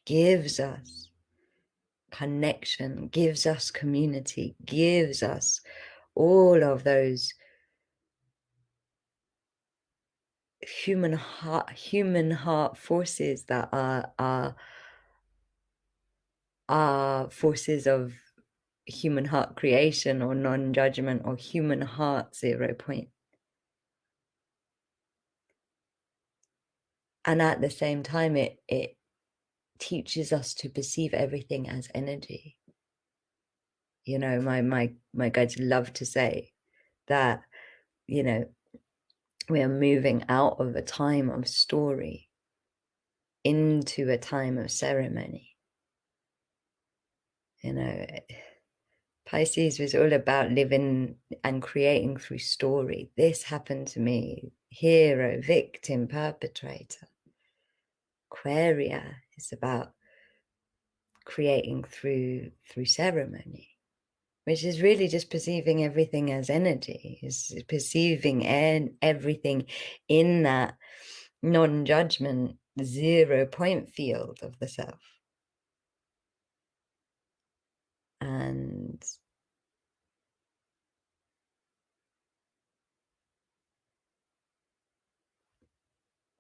gives us connection, gives us community, gives us all of those human heart forces that are forces of human heart creation or non-judgment or human heart 0 point. And at the same time, it teaches us to perceive everything as energy. You know, my guides love to say that, you know, we are moving out of a time of story into a time of ceremony. You know, Pisces was all about living and creating through story. This happened to me, hero, victim, perpetrator. Aquaria is about creating through ceremony, which is really just perceiving everything as energy, is perceiving everything in that non-judgment 0 point field of the self. And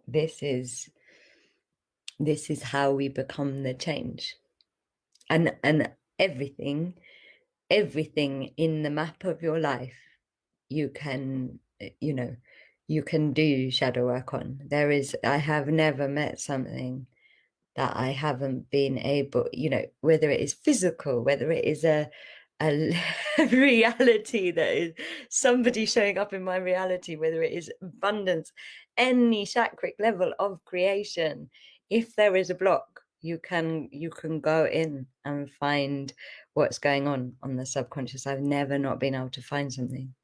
this is how we become the change. And everything in the map of your life, you can, you know, you can do shadow work on. I have never met something that I haven't been able, you know, whether it is physical, whether it is a reality that is somebody showing up in my reality, whether it is abundance, any chakric level of creation. If there is a block, you can go in and find what's going on the subconscious. I've never not been able to find something.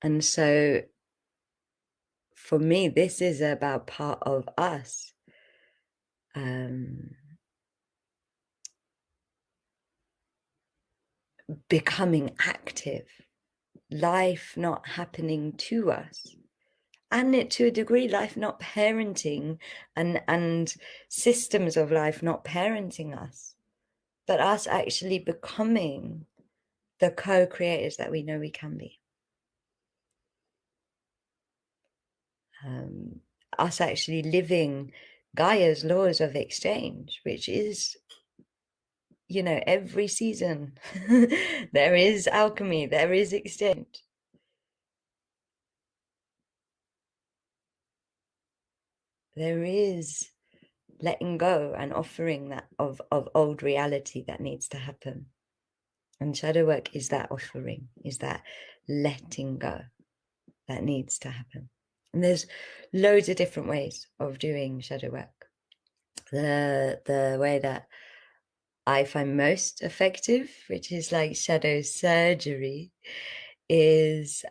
And so for me, this is about part of us. Becoming active, life not happening to us, and it, to a degree, life not parenting and systems of life not parenting us, but us actually becoming the co-creators that we know we can be. Us actually living Gaia's laws of exchange, which is, you know, every season there is alchemy, there is exchange. There is letting go and offering that of old reality that needs to happen. And shadow work is that offering, is that letting go that needs to happen. And there's loads of different ways of doing shadow work. The way that I find most effective, which is like shadow surgery, is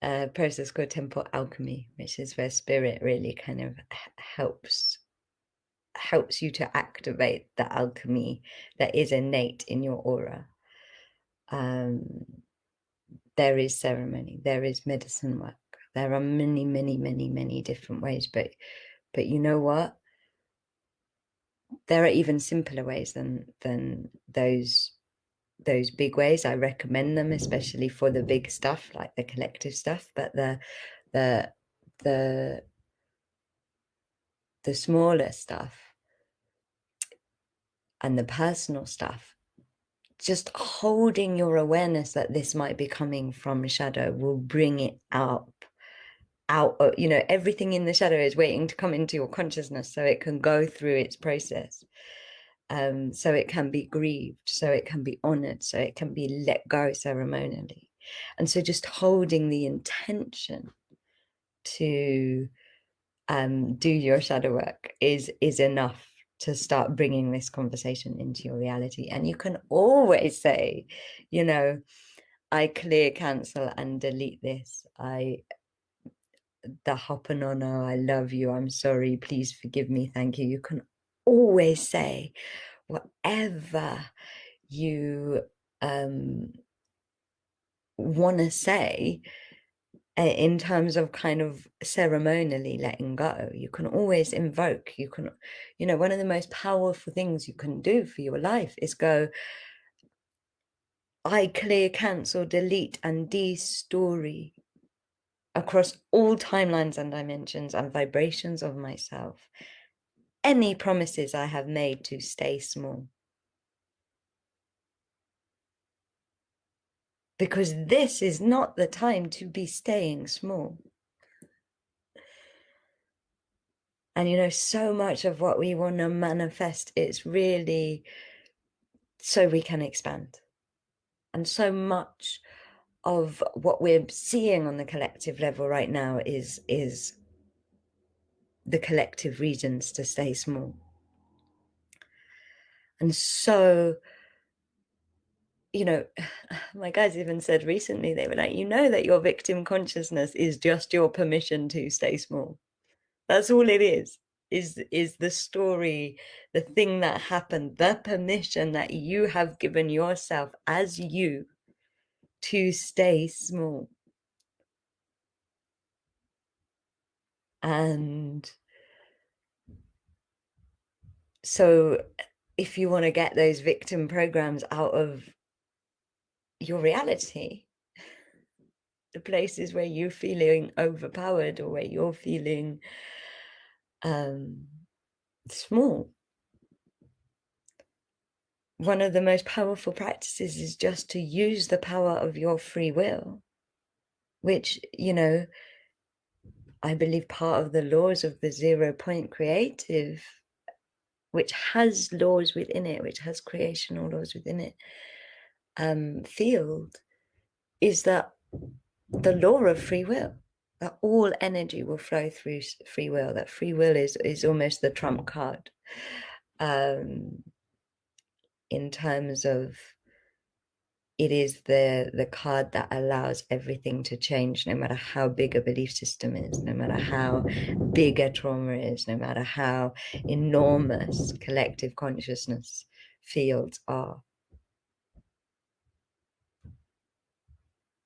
a process called temple alchemy, which is where spirit really kind of helps you to activate the alchemy that is innate in your aura. There is ceremony, there is medicine work, there are many different ways, but you know what, there are even simpler ways than those big ways. I recommend them, especially for the big stuff like the collective stuff, but the smaller stuff and the personal stuff, just holding your awareness that this might be coming from shadow will bring it out, you know, everything in the shadow is waiting to come into your consciousness so it can go through its process, so it can be grieved, so it can be honored, so it can be let go ceremonially. And so just holding the intention to do your shadow work is enough to start bringing this conversation into your reality. And you can always say, you know, I clear, cancel, and delete this. The Ho'oponopono, I love you, I'm sorry, please forgive me, thank you. You can always say whatever you want to say in terms of kind of ceremonially letting go. You can always invoke, you can, you know, one of the most powerful things you can do for your life is go, I clear, cancel, delete, and de-story across all timelines and dimensions and vibrations of myself any promises I have made to stay small. Because this is not the time to be staying small. And you know, so much of what we want to manifest is really so we can expand. And so much of what we're seeing on the collective level right now is the collective reasons to stay small. And so, you know, my guys even said recently, they were like, you know that your victim consciousness is just your permission to stay small. That's all it is the story, the thing that happened, the permission that you have given yourself as you to stay small. And so if you want to get those victim programs out of your reality, the places where you're feeling overpowered or where you're feeling small, one of the most powerful practices is just to use the power of your free will, which, you know, I believe part of the laws of the 0 point creative, which has laws within it, which has creational laws within it, field, is that the law of free will, that all energy will flow through free will, that free will is almost the trump card, in terms of it is the card that allows everything to change, no matter how big a belief system is, no matter how big a trauma is, no matter how enormous collective consciousness fields are.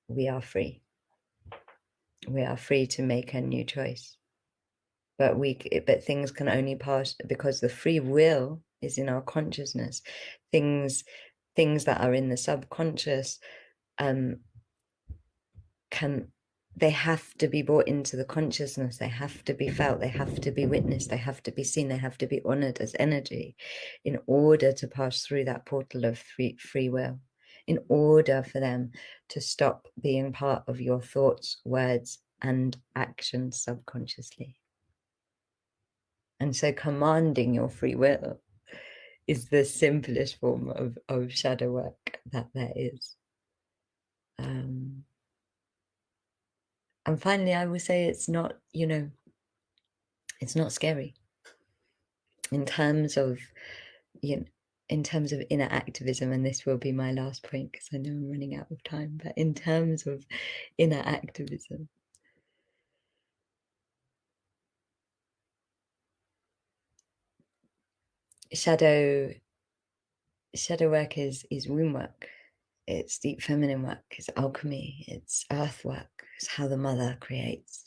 We are free. We are free to make a new choice. But things can only pass because the free will is in our consciousness. Things that are in the subconscious can they have to be brought into the consciousness. They have to be felt. They have to be witnessed. They have to be seen. They have to be honored as energy in order to pass through that portal of free will, in order for them to stop being part of your thoughts, words, and actions subconsciously. And so commanding your free will is the simplest form of shadow work that there is. And finally, I would say it's not, it's not scary in terms of, in terms of inner activism. And this will be my last point because I know I'm running out of time, but in terms of inner activism, shadow work is womb work. It's deep feminine work. It's alchemy. It's earth work. It's how the mother creates.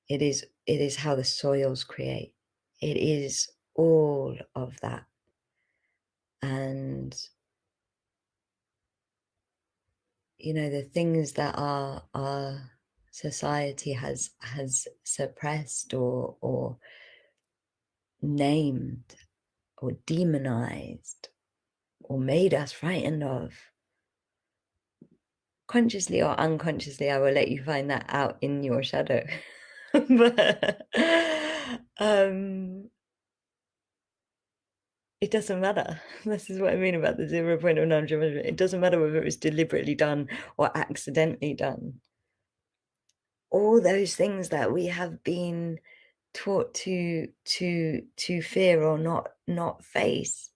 It is how the soils create. It is all of that. And the things that our society has suppressed or named or demonized or made us frightened of, consciously or unconsciously, I will let you find that out in your shadow. But it doesn't matter. This is what I mean about the 0 point of non-judgment. It doesn't matter whether it was deliberately done or accidentally done. All those things that we have been taught to fear or not face,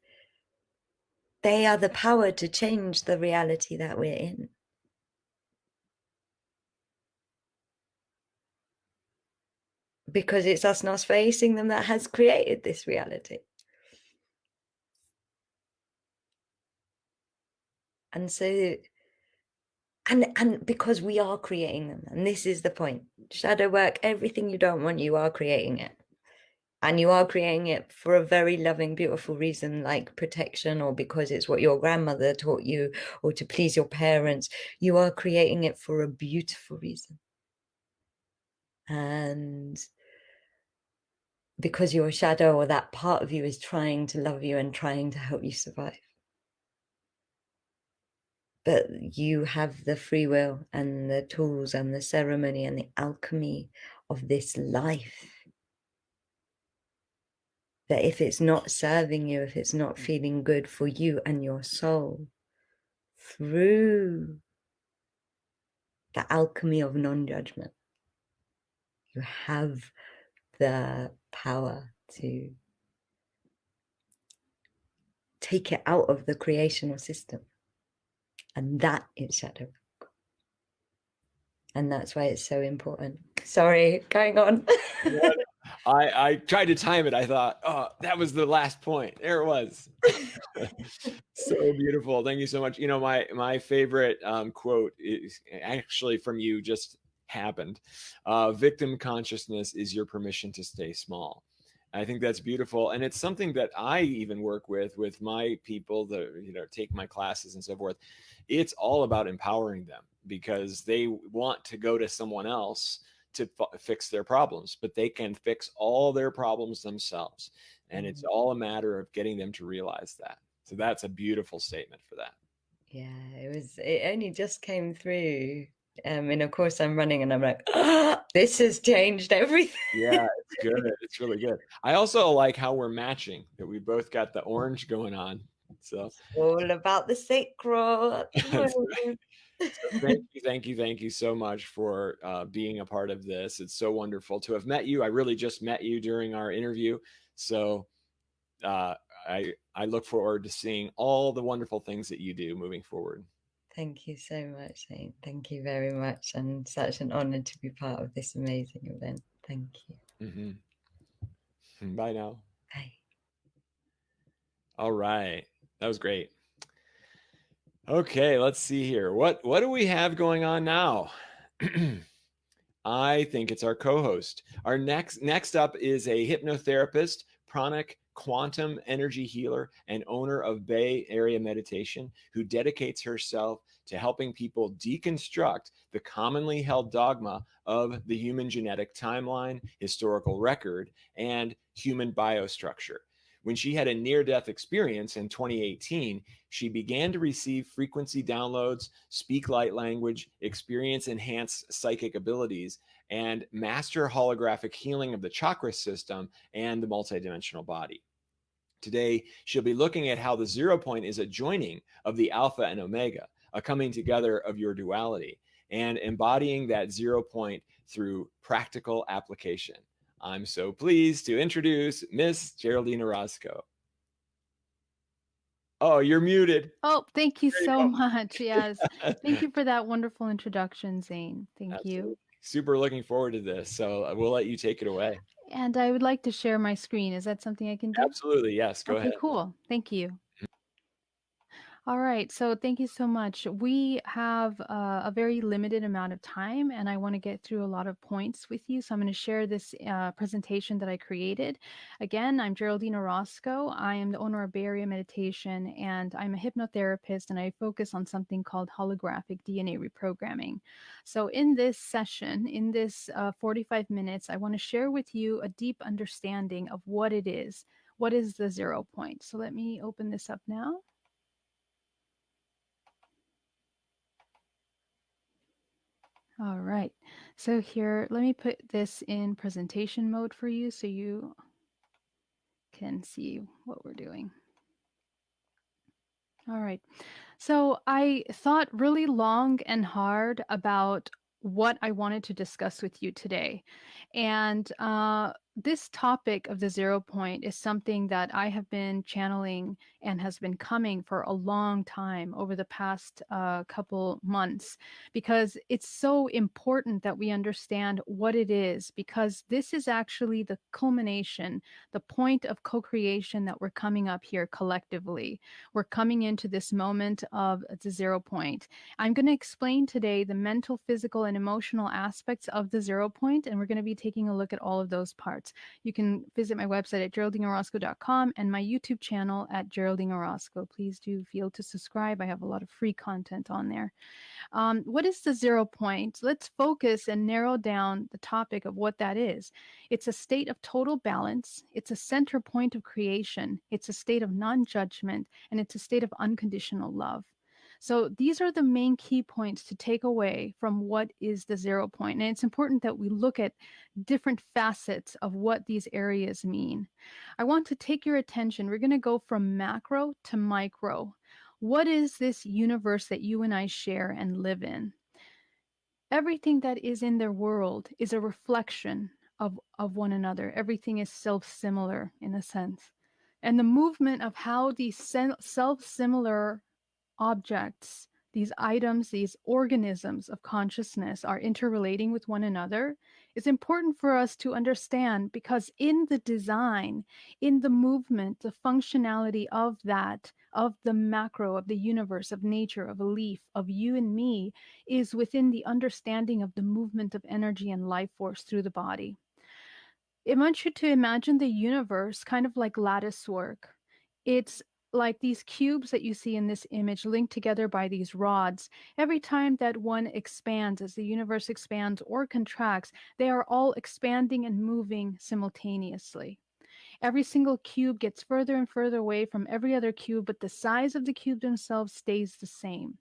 they are the power to change the reality that we're in. Because it's us not facing them that has created this reality. And so, and because we are creating them, and this is the point. Shadow work, everything you don't want, you are creating it. And you are creating it for a very loving, beautiful reason, like protection, or because it's what your grandmother taught you, or to please your parents. You are creating it for a beautiful reason. And because your shadow or that part of you is trying to love you and trying to help you survive. But you have the free will and the tools and the ceremony and the alchemy of this life. That if it's not serving you, if it's not feeling good for you and your soul, through the alchemy of non-judgment, you have the power to take it out of the creational system. And that is shadow. And that's why it's so important. Sorry, going on. I tried to time it. I thought, oh, that was the last point. There it was. So beautiful. Thank you so much. My favorite quote is actually from you, just happened. Victim consciousness is your permission to stay small. I think that's beautiful. And it's something that I even work with my people that, take my classes and so forth. It's all about empowering them because they want to go to someone else to fix their problems, but they can fix all their problems themselves. And it's all a matter of getting them to realize that. So that's a beautiful statement for that. Yeah, it only just came through. In a course I'm running, and I'm like, oh, this has changed everything. Yeah, it's good. It's really good. I also like how we're matching, that we both got the orange going on. So it's all about the sacral. So thank you so much for being a part of this. It's so wonderful to have met you. I really just met you during our interview. So I look forward to seeing all the wonderful things that you do moving forward. Thank you so much, Saint. Thank you very much. And such an honor to be part of this amazing event. Thank you. Mm-hmm. Bye now. Bye. All right. That was great. Okay, let's see here. What do we have going on now? I think it's our co-host. Our next up is a hypnotherapist, pranic quantum energy healer, and owner of Bay Area Meditation, who dedicates herself to helping people deconstruct the commonly held dogma of the human genetic timeline, historical record, and human biostructure. When she had a near-death experience in 2018, she began to receive frequency downloads, speak light language, experience enhanced psychic abilities, and master holographic healing of the chakra system and the multidimensional body. Today, she'll be looking at how the 0 point is a joining of the alpha and omega, a coming together of your duality, and embodying that 0 point through practical application. I'm so pleased to introduce Miss Geraldine Orozco. Oh, you're muted. Oh, thank you There you so go. much. Yes. Thank you for that wonderful introduction, Zane. Thank Absolutely. you. Super looking forward to this. So we'll let you take it away. And I would like to share my screen. Is that something I can do? Absolutely. Yes. Go Okay, ahead. cool. Thank you. All right, so thank you so much. We have a very limited amount of time, and I want to get through a lot of points with you. So I'm going to share this presentation that I created. Again, I'm Geraldine Orozco. I am the owner of Bay Area Meditation, and I'm a hypnotherapist, and I focus on something called holographic DNA reprogramming. So in this session, in this 45 minutes, I want to share with you a deep understanding of what it is. What is the 0 point? So let me open this up now. All right, so here, let me put this in presentation mode for you so you can see what we're doing. All right, so I thought really long and hard about what I wanted to discuss with you today. And this topic of the 0 point is something that I have been channeling and has been coming for a long time over the past couple months, because it's so important that we understand what it is, because this is actually the culmination, the point of co-creation that we're coming up here collectively. We're coming into this moment of the 0 point. I'm going to explain today the mental, physical, and emotional aspects of the 0 point, and we're going to be taking a look at all of those parts. You can visit my website at GeraldineOrozco.com and my YouTube channel at Geraldine Orozco. Please do feel to subscribe. I have a lot of free content on there. What is the 0 point? Let's focus and narrow down the topic of what that is. It's a state of total balance. It's a center point of creation. It's a state of non-judgment, and it's a state of unconditional love. So these are the main key points to take away from what is the 0 point. And it's important that we look at different facets of what these areas mean. I want to take your attention. We're going to go from macro to micro. What is this universe that you and I share and live in? Everything that is in their world is a reflection of one another. Everything is self-similar in a sense. And the movement of how these self-similar objects, these items, these organisms of consciousness are interrelating with one another is important for us to understand, because in the design, in the movement, the functionality of that, of the macro, of the universe, of nature, of a leaf, of you and me, is within the understanding of the movement of energy and life force through the body. I want you to imagine the universe kind of like lattice work. It's like these cubes that you see in this image linked together by these rods. Every time that one expands, as the universe expands or contracts, they are all expanding and moving simultaneously. Every single cube gets further and further away from every other cube, but the size of the cube themselves stays the same.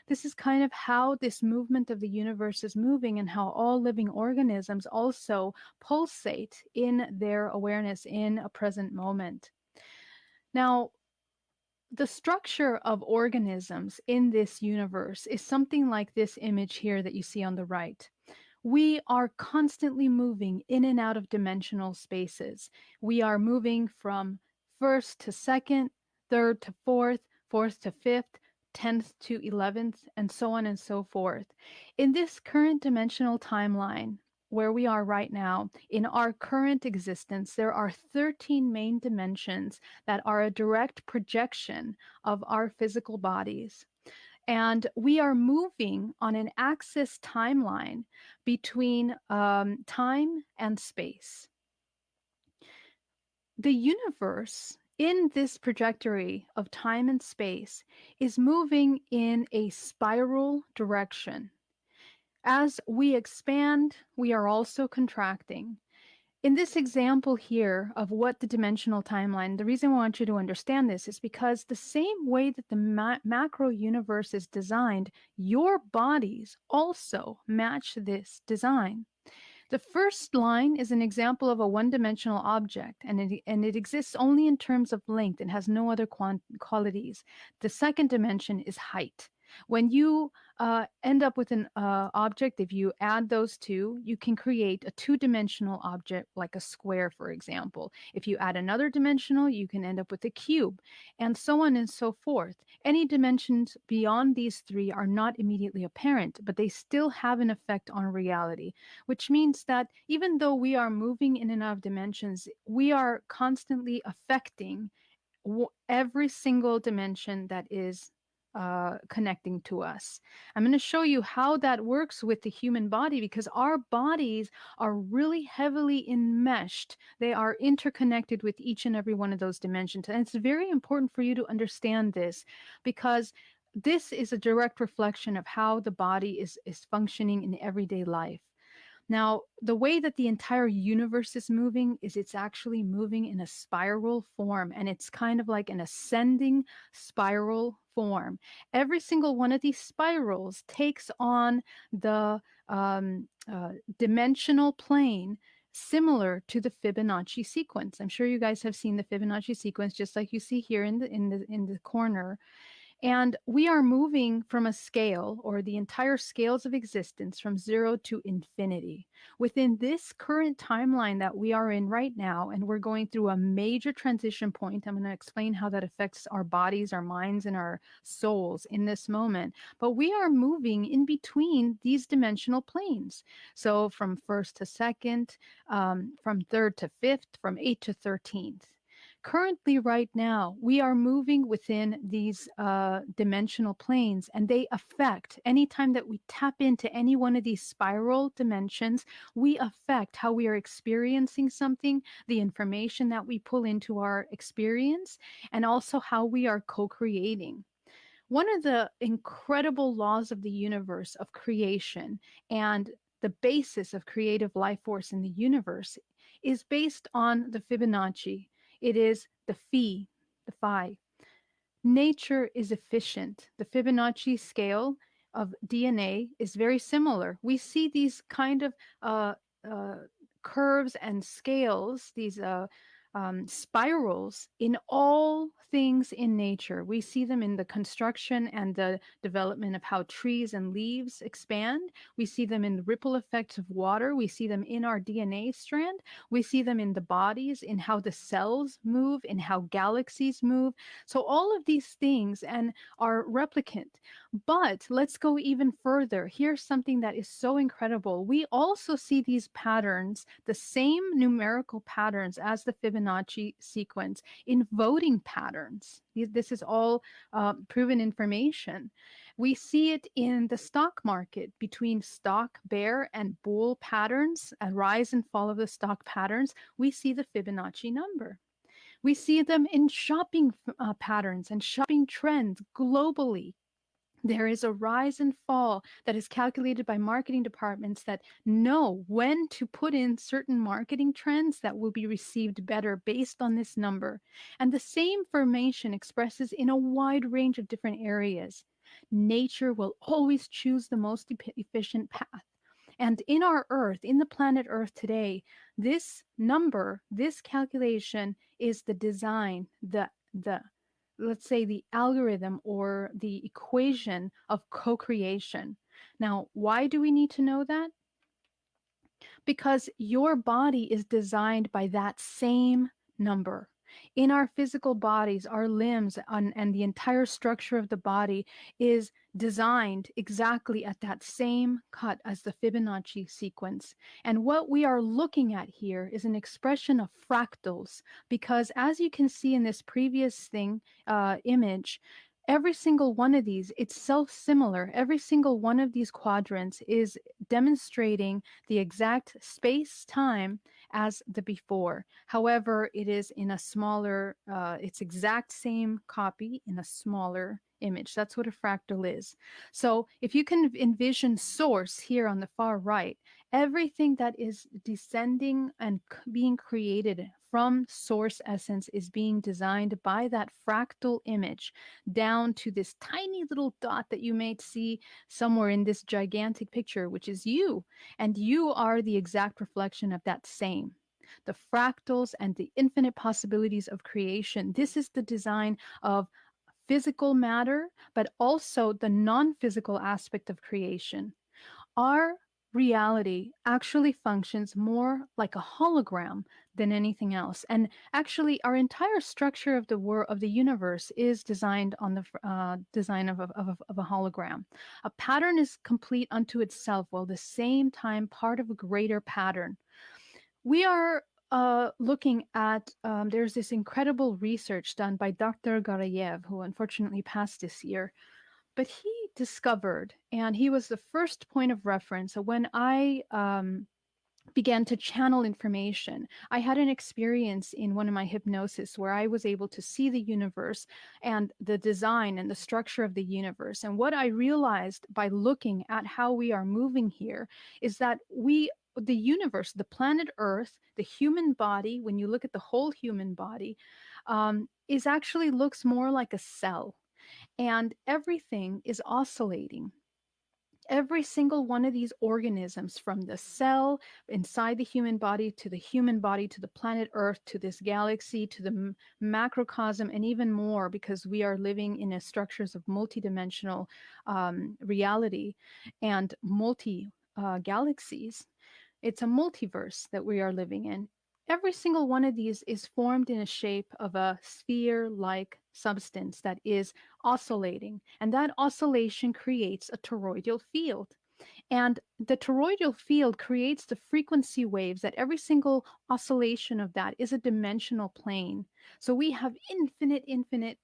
This is kind of how this movement of the universe is moving, and how all living organisms also pulsate in their awareness in a present moment. Now, the structure of organisms in this universe is something like this image here that you see on the right. We are constantly moving in and out of dimensional spaces. We are moving from first to second, third to fourth, fourth to fifth, 10th to 11th, and so on and so forth. In this current dimensional timeline, where we are right now, in our current existence, there are 13 main dimensions that are a direct projection of our physical bodies. And we are moving on an axis timeline between time and space. The universe in this trajectory of time and space is moving in a spiral direction. As we expand, we are also contracting. In this example here of what the dimensional timeline, the reason I want you to understand this is because the same way that the macro universe is designed, your bodies also match this design. The first line is an example of a one-dimensional object, and it exists only in terms of length and has no other qualities. The second dimension is height. When you end up with an object, if you add those two, you can create a two-dimensional object like a square, for example. If you add another dimensional, you can end up with a cube, and so on and so forth. Any dimensions beyond these three are not immediately apparent, but they still have an effect on reality, which means that even though we are moving in and out of dimensions, we are constantly affecting every single dimension that is connecting to us. I'm going to show you how that works with the human body, because our bodies are really heavily enmeshed. They are interconnected with each and every one of those dimensions. And it's very important for you to understand this, because this is a direct reflection of how the body is functioning in everyday life. Now, the way that the entire universe is moving is it's actually moving in a spiral form, and it's kind of like an ascending spiral form. Every single one of these spirals takes on the dimensional plane similar to the Fibonacci sequence. I'm sure you guys have seen the Fibonacci sequence, just like you see here in the corner. And we are moving from a scale, or the entire scales of existence, from 0 to infinity. Within this current timeline that we are in right now, and we're going through a major transition point. I'm going to explain how that affects our bodies, our minds, and our souls in this moment. But we are moving in between these dimensional planes. So from first to second, from third to fifth, from 8th to 13th. Currently, right now, we are moving within these dimensional planes, and they affect, anytime that we tap into any one of these spiral dimensions, we affect how we are experiencing something, the information that we pull into our experience, and also how we are co-creating. One of the incredible laws of the universe, of creation, and the basis of creative life force in the universe is based on the Fibonacci. It is the phi. Nature is efficient. The Fibonacci scale of DNA is very similar. We see these kind of curves and scales, these spirals in all things in nature. We see them in the construction and the development of how trees and leaves expand. We see them in the ripple effects of water. We see them in our DNA strand. We see them in the bodies, in how the cells move, in how galaxies move. So all of these things and are replicant. But let's go even further. Here's something that is so incredible. We also see these patterns, the same numerical patterns as the Fibonacci sequence, in voting patterns. This is all proven information. We see it in the stock market between stock bear and bull patterns, a rise and fall of the stock patterns. We see the Fibonacci number. We see them in shopping patterns and shopping trends globally. There is a rise and fall that is calculated by marketing departments that know when to put in certain marketing trends that will be received better based on this number. And the same formation expresses in a wide range of different areas. Nature will always choose the most efficient path. And in our Earth, in the planet Earth today, this number, this calculation is the design, let's say the algorithm or the equation of co-creation. Now, why do we need to know that? Because your body is designed by that same number. In our physical bodies, our limbs and the entire structure of the body is designed exactly at that same cut as the Fibonacci sequence. And what we are looking at here is an expression of fractals, because as you can see in this previous image, every single one of these, it's self-similar. Every single one of these quadrants is demonstrating the exact space-time as the before. However, it is in a smaller, it's exact same copy in a smaller image. That's what a fractal is. So if you can envision source here on the far right, everything that is descending and being created from source essence is being designed by that fractal image down to this tiny little dot that you may see somewhere in this gigantic picture, which is you. And you are the exact reflection of that same. The fractals and the infinite possibilities of creation. This is the design of physical matter, but also the non-physical aspect of creation. Our reality actually functions more like a hologram than anything else. And actually, our entire structure of the world, of the universe, is designed on the design of a hologram. A pattern is complete unto itself, while at the same time part of a greater pattern. We are looking at, there's this incredible research done by Dr. Garayev, who unfortunately passed this year. But he discovered, and he was the first point of reference. So when I began to channel information, I had an experience in one of my hypnosis where I was able to see the universe and the design and the structure of the universe. And what I realized by looking at how we are moving here is that the universe, the planet Earth, the human body, when you look at the whole human body, is actually looks more like a cell. And everything is oscillating. Every single one of these organisms, from the cell inside the human body to the planet Earth, to this galaxy, to the macrocosm, and even more, because we are living in a structures of multidimensional reality and galaxies. It's a multiverse that we are living in. Every single one of these is formed in a shape of a sphere-like substance that is oscillating, and that oscillation creates a toroidal field. And the toroidal field creates the frequency waves that every single oscillation of that is a dimensional plane. So we have infinite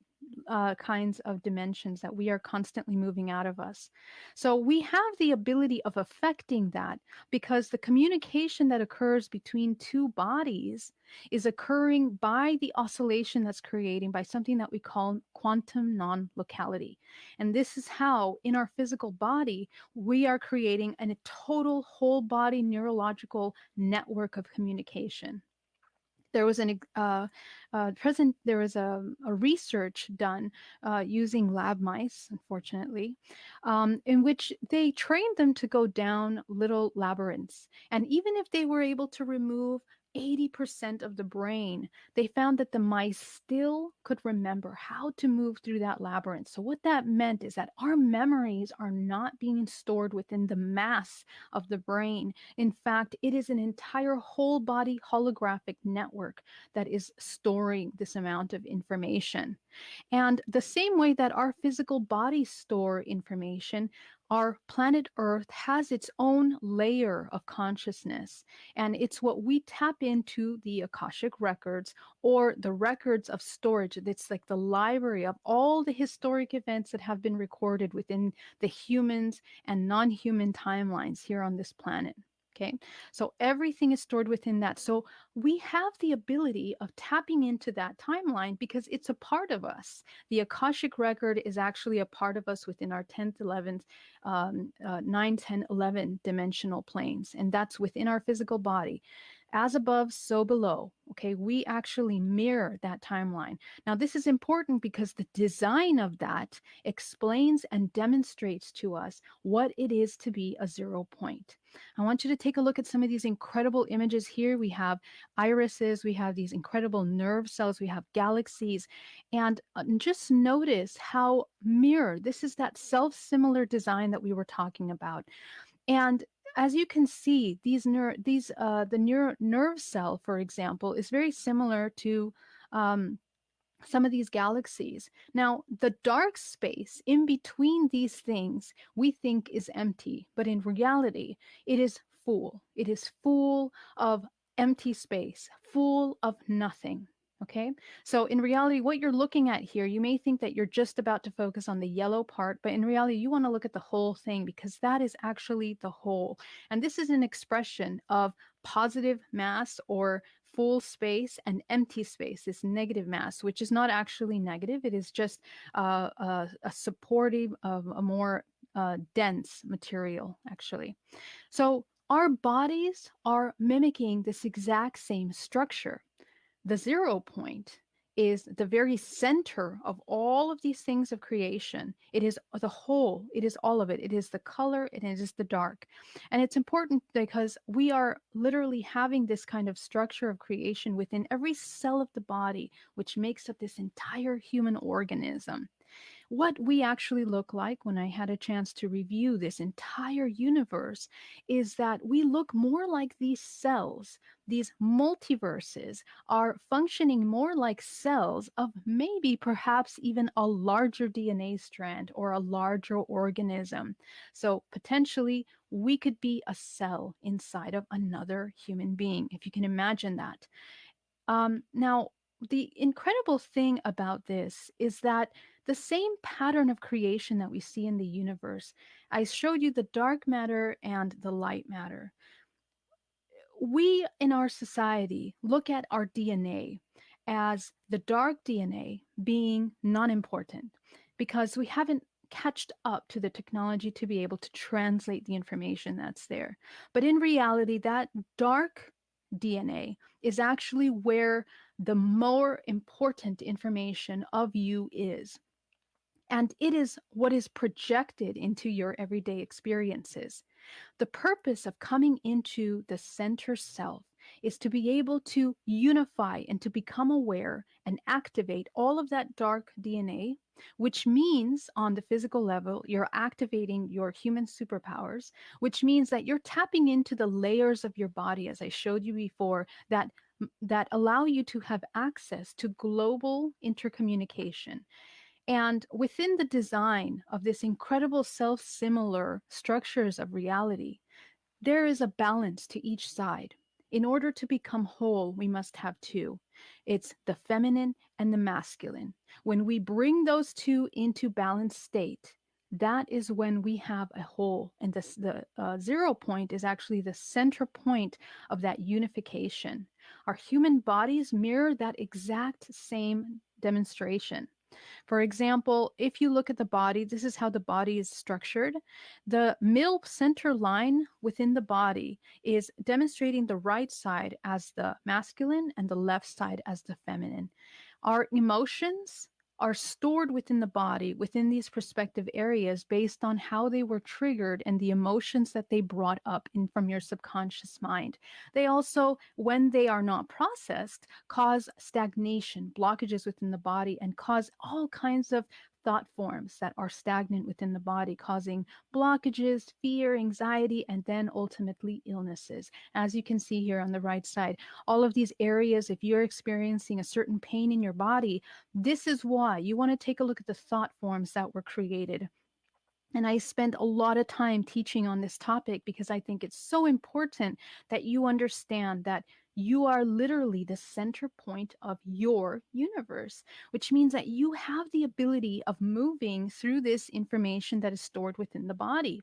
kinds of dimensions that we are constantly moving out of us. So we have the ability of affecting that, because the communication that occurs between two bodies is occurring by the oscillation that's creating by something that we call quantum non-locality. And this is how in our physical body we are creating a total whole body neurological network of communication. There was a research done using lab mice, unfortunately, in which they trained them to go down little labyrinths. And even if they were able to remove 80% of the brain, they found that the mice still could remember how to move through that labyrinth. So what that meant is that our memories are not being stored within the mass of the brain. In fact, it is an entire whole body holographic network that is storing this amount of information. And the same way that our physical bodies store information, our planet Earth has its own layer of consciousness. And it's what we tap into, the Akashic records, or the records of storage. It's like the library of all the historic events that have been recorded within the humans and non-human timelines here on this planet. Okay, so everything is stored within that. So we have the ability of tapping into that timeline because it's a part of us. The Akashic record is actually a part of us within our 10th, 11th, 9, 10, 11 dimensional planes. And that's within our physical body. As above, so below. Okay, we actually mirror that timeline. Now, this is important because the design of that explains and demonstrates to us what it is to be a 0 point. I want you to take a look at some of these incredible images here. We have irises, we have these incredible nerve cells, we have galaxies, and just notice how mirror, this is that self-similar design that we were talking about. And as you can see, the nerve cell, for example, is very similar to some of these galaxies. Now, the dark space in between these things we think is empty, but in reality, it is full. It is full of empty space, full of nothing. Okay, so in reality, what you're looking at here, you may think that you're just about to focus on the yellow part, but in reality, you want to look at the whole thing because that is actually the whole. And this is an expression of positive mass or full space and empty space, this negative mass, which is not actually negative. It is just a supportive of a more dense material, actually. So our bodies are mimicking this exact same structure. The 0 point is the very center of all of these things of creation. It is the whole, it is all of it. It is the color, and it is the dark. And it's important because we are literally having this kind of structure of creation within every cell of the body, which makes up this entire human organism. What we actually look like, when I had a chance to review this entire universe, is that we look more like these cells. These multiverses are functioning more like cells of maybe perhaps even a larger DNA strand or a larger organism. So potentially we could be a cell inside of another human being, if you can imagine that. Now, the incredible thing about this is that the same pattern of creation that we see in the universe, I showed you the dark matter and the light matter. We in our society look at our DNA as the dark DNA being non-important because we haven't catched up to the technology to be able to translate the information that's there. But in reality, that dark DNA is actually where the more important information of you is. And it is what is projected into your everyday experiences. The purpose of coming into the center self is to be able to unify and to become aware and activate all of that dark DNA, which means on the physical level, you're activating your human superpowers, which means that you're tapping into the layers of your body, as I showed you before, that allow you to have access to global intercommunication. And within the design of this incredible self-similar structures of reality, there is a balance to each side. In order to become whole, we must have two. It's the feminine and the masculine. When we bring those two into balanced state, that is when we have a whole. And the 0 point is actually the center point of that unification. Our human bodies mirror that exact same demonstration. For example, if you look at the body, this is how the body is structured. The middle center line within the body is demonstrating the right side as the masculine and the left side as the feminine. Our emotions are stored within the body, within these perspective areas, based on how they were triggered and the emotions that they brought up in from your subconscious mind. They also, when they are not processed, cause stagnation, blockages within the body, and cause all kinds of thought forms that are stagnant within the body, causing blockages, fear, anxiety, and then ultimately illnesses. As you can see here on the right side, all of these areas, if you're experiencing a certain pain in your body, this is why you want to take a look at the thought forms that were created. And I spend a lot of time teaching on this topic because I think it's so important that you understand that you are literally the center point of your universe, which means that you have the ability of moving through this information that is stored within the body.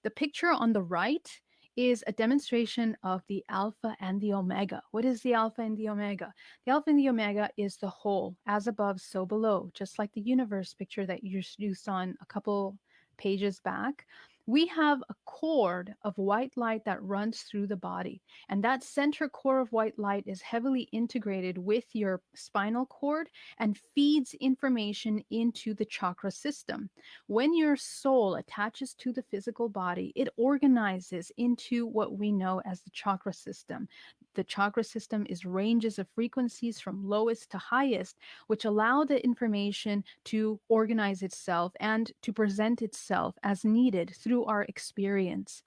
The picture on the right is a demonstration of the alpha and the omega. What is the alpha and the omega? The alpha and the omega is the whole, as above, so below, just like the universe picture that you saw a couple pages back. We have a cord of white light that runs through the body. And that center core of white light is heavily integrated with your spinal cord and feeds information into the chakra system. When your soul attaches to the physical body, it organizes into what we know as the chakra system. The chakra system is ranges of frequencies from lowest to highest, which allow the information to organize itself and to present itself as needed through our experience.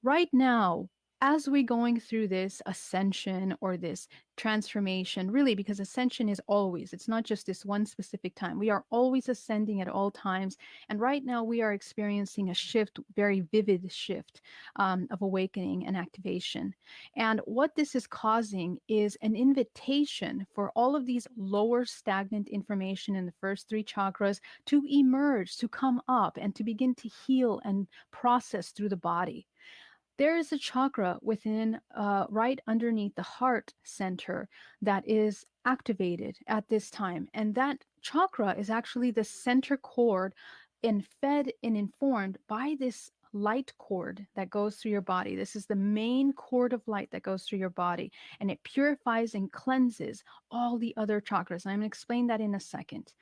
Right now, as we going through this ascension or this transformation, really, because ascension is always, it's not just this one specific time. We are always ascending at all times. And right now we are experiencing a shift, very vivid shift of awakening and activation. And what this is causing is an invitation for all of these lower stagnant information in the first three chakras to emerge, to come up, and to begin to heal and process through the body. There is a chakra within, right underneath the heart center, that is activated at this time. And that chakra is actually the center cord and fed and informed by this light cord that goes through your body. This is the main cord of light that goes through your body, and it purifies and cleanses all the other chakras. And I'm going to explain that in a second.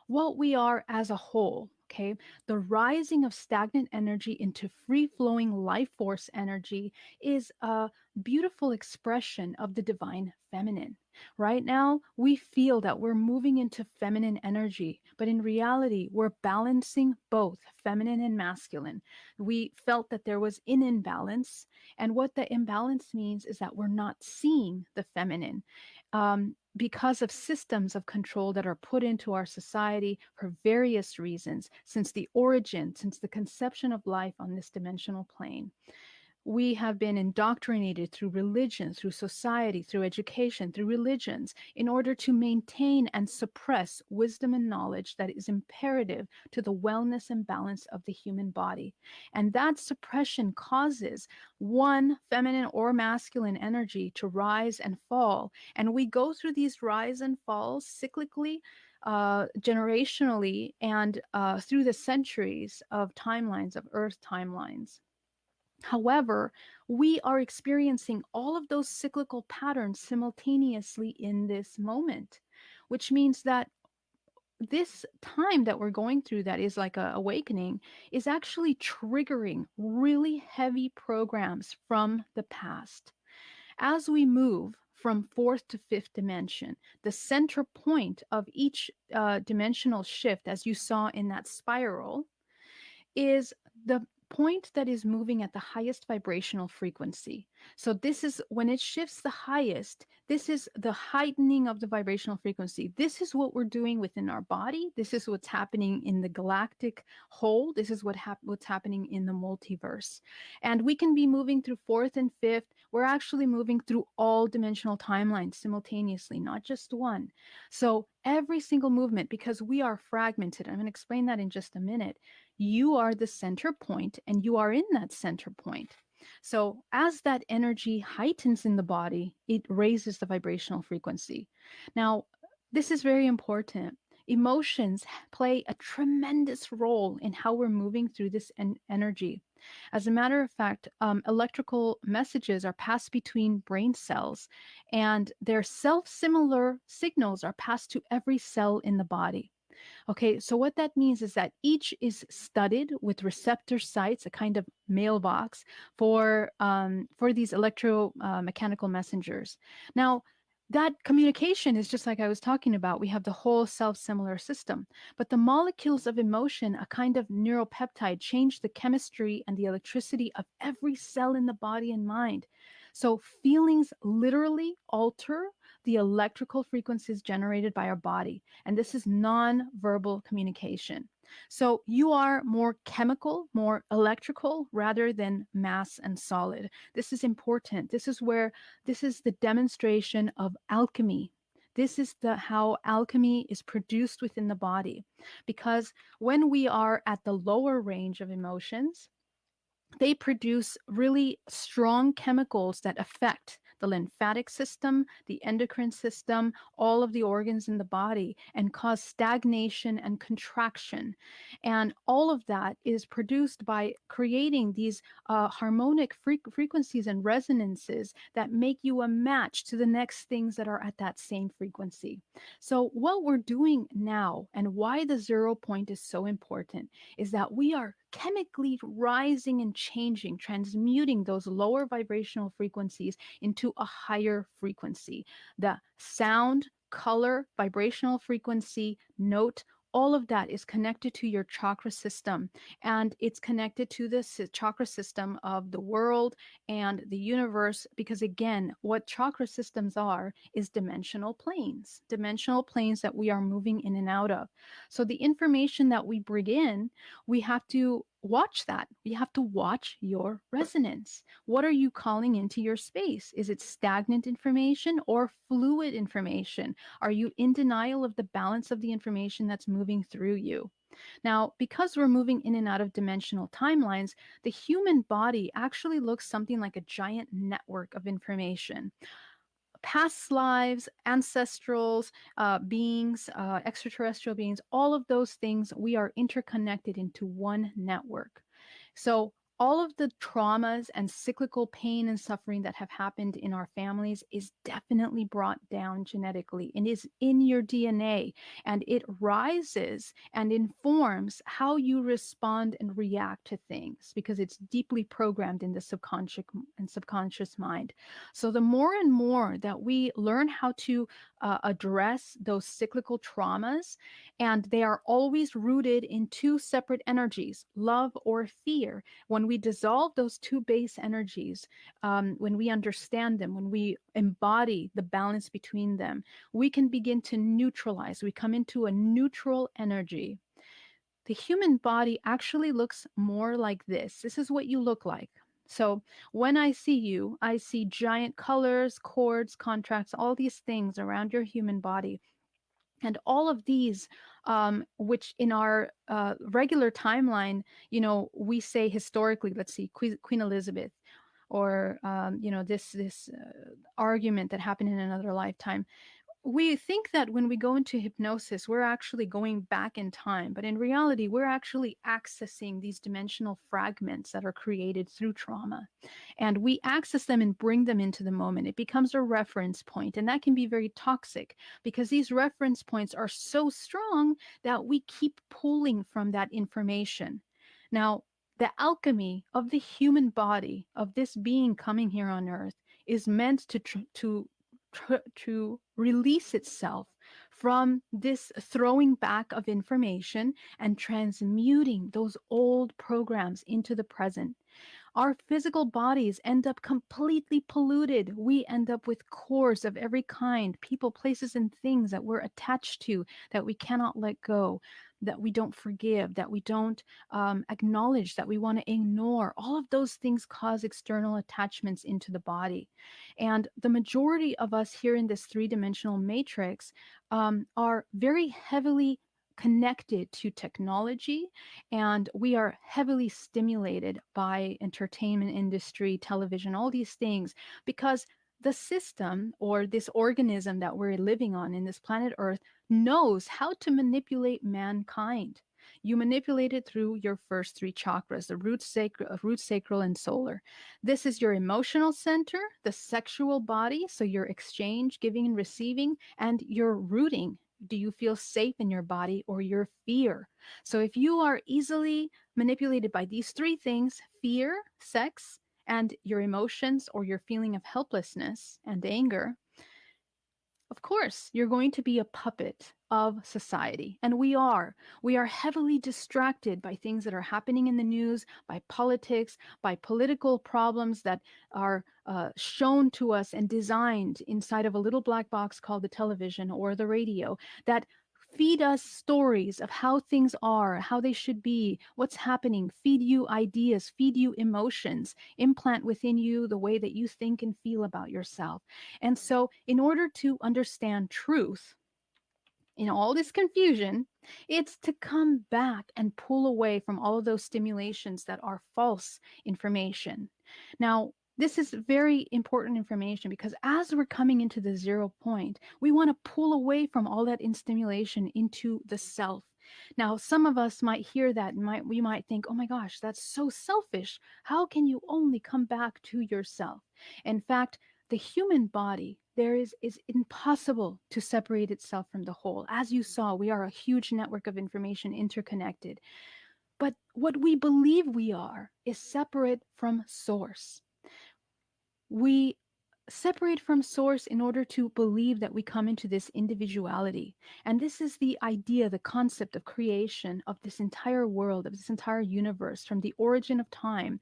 What we are as a whole, okay, the rising of stagnant energy into free-flowing life force energy is a beautiful expression of the divine feminine. Right now, we feel that we're moving into feminine energy, but in reality, we're balancing both feminine and masculine. We felt that there was an imbalance, and what the imbalance means is that we're not seeing the feminine. Because of systems of control that are put into our society for various reasons, since the origin, since the conception of life on this dimensional plane. We have been indoctrinated through religion, through society, through education, through religions, in order to maintain and suppress wisdom and knowledge that is imperative to the wellness and balance of the human body. And that suppression causes one feminine or masculine energy to rise and fall. And we go through these rise and falls cyclically, generationally, and through the centuries of timelines, of Earth timelines. However, we are experiencing all of those cyclical patterns simultaneously in this moment, which means that this time that we're going through, that is like a awakening, is actually triggering really heavy programs from the past. As we move from fourth to fifth dimension, the center point of each dimensional shift, as you saw in that spiral, is the point that is moving at the highest vibrational frequency. So this is when it shifts the highest, this is the heightening of the vibrational frequency. This is what we're doing within our body. This is what's happening in the galactic whole. This is what's happening in the multiverse. And we can be moving through fourth and fifth. We're actually moving through all dimensional timelines simultaneously, not just one. So every single movement, because we are fragmented, I'm going to explain that in just a minute. You are the center point, and you are in that center point. So as that energy heightens in the body, it raises the vibrational frequency. Now, this is very important. Emotions play a tremendous role in how we're moving through this energy. As a matter of fact, electrical messages are passed between brain cells, and their self-similar signals are passed to every cell in the body. Okay, so what that means is that each is studded with receptor sites, a kind of mailbox for these electromechanical messengers. Now, that communication is just like I was talking about. We have the whole self-similar system, but the molecules of emotion, a kind of neuropeptide, change the chemistry and the electricity of every cell in the body and mind. So feelings literally alter the electrical frequencies generated by our body. And this is non-verbal communication. So you are more chemical, more electrical, rather than mass and solid. This is important. This is the demonstration of alchemy. This is how alchemy is produced within the body. Because when we are at the lower range of emotions, they produce really strong chemicals that affect the lymphatic system, the endocrine system, all of the organs in the body, and cause stagnation and contraction. And all of that is produced by creating these harmonic frequencies and resonances that make you a match to the next things that are at that same frequency. So what we're doing now, and why the 0 point is so important, is that we are chemically rising and changing, transmuting those lower vibrational frequencies into a higher frequency. The sound, color, vibrational frequency, note, all of that is connected to your chakra system, and it's connected to the chakra system of the world and the universe, because again, what chakra systems are is dimensional planes that we are moving in and out of. So the information that we bring in, we have to watch that. We have to watch your resonance. What are you calling into your space? Is it stagnant information or fluid information? Are you in denial of the balance of the information that's moving through you? Now, because we're moving in and out of dimensional timelines, the human body actually looks something like a giant network of information. Past lives, ancestrals, beings, extraterrestrial beings, all of those things, we are interconnected into one network. So all of the traumas and cyclical pain and suffering that have happened in our families is definitely brought down genetically and is in your DNA, and it rises and informs how you respond and react to things because it's deeply programmed in the subconscious mind. So the more and more that we learn how to address those cyclical traumas, and they are always rooted in two separate energies, love or fear. When we dissolve those two base energies, when we understand them, when we embody the balance between them, we can begin to neutralize. We come into a neutral energy. The human body actually looks more like this. This is what you look like. So when I see you, I see giant colors, cords, contracts, all these things around your human body. And all of these, which in our regular timeline, we say historically, let's see, Queen Elizabeth, or this argument that happened in another lifetime. We think that when we go into hypnosis, we're actually going back in time, but in reality, we're actually accessing these dimensional fragments that are created through trauma. And we access them and bring them into the moment. It becomes a reference point, and that can be very toxic because these reference points are so strong that we keep pulling from that information. Now, the alchemy of the human body, of this being coming here on earth, is meant to release itself from this throwing back of information and transmuting those old programs into the present. Our physical bodies end up completely polluted. We end up with cores of every kind, people, places, and things that we're attached to that we cannot let go, that we don't forgive, that we don't acknowledge, that we want to ignore. All of those things cause external attachments into the body. And the majority of us here in this three-dimensional matrix are very heavily connected to technology, and we are heavily stimulated by entertainment industry, television, all these things, because the system or this organism that we're living on in this planet Earth knows how to manipulate mankind. You manipulate it through your first three chakras, the root, sacral, and solar. This is your emotional center, the sexual body, so your exchange, giving and receiving, and your rooting. Do you feel safe in your body, or your fear? So if you are easily manipulated by these three things, fear, sex, and your emotions, or your feeling of helplessness and anger, of course, you're going to be a puppet of society. And we are. We are heavily distracted by things that are happening in the news, by politics, by political problems that are shown to us and designed inside of a little black box called the television or the radio that feed us stories of how things are, how they should be, what's happening, feed you ideas, feed you emotions, implant within you the way that you think and feel about yourself. And so in order to understand truth in all this confusion, it's to come back and pull away from all of those stimulations that are false information. Now, this is very important information because as we're coming into the 0 point, we want to pull away from all that stimulation into the self. Now, some of us might hear that and we might think, oh my gosh, that's so selfish. How can you only come back to yourself? In fact, the human body, is impossible to separate itself from the whole. As you saw, we are a huge network of information interconnected. But what we believe we are is separate from source. We separate from source in order to believe that we come into this individuality. And this is the idea, the concept of creation of this entire world, of this entire universe, from the origin of time.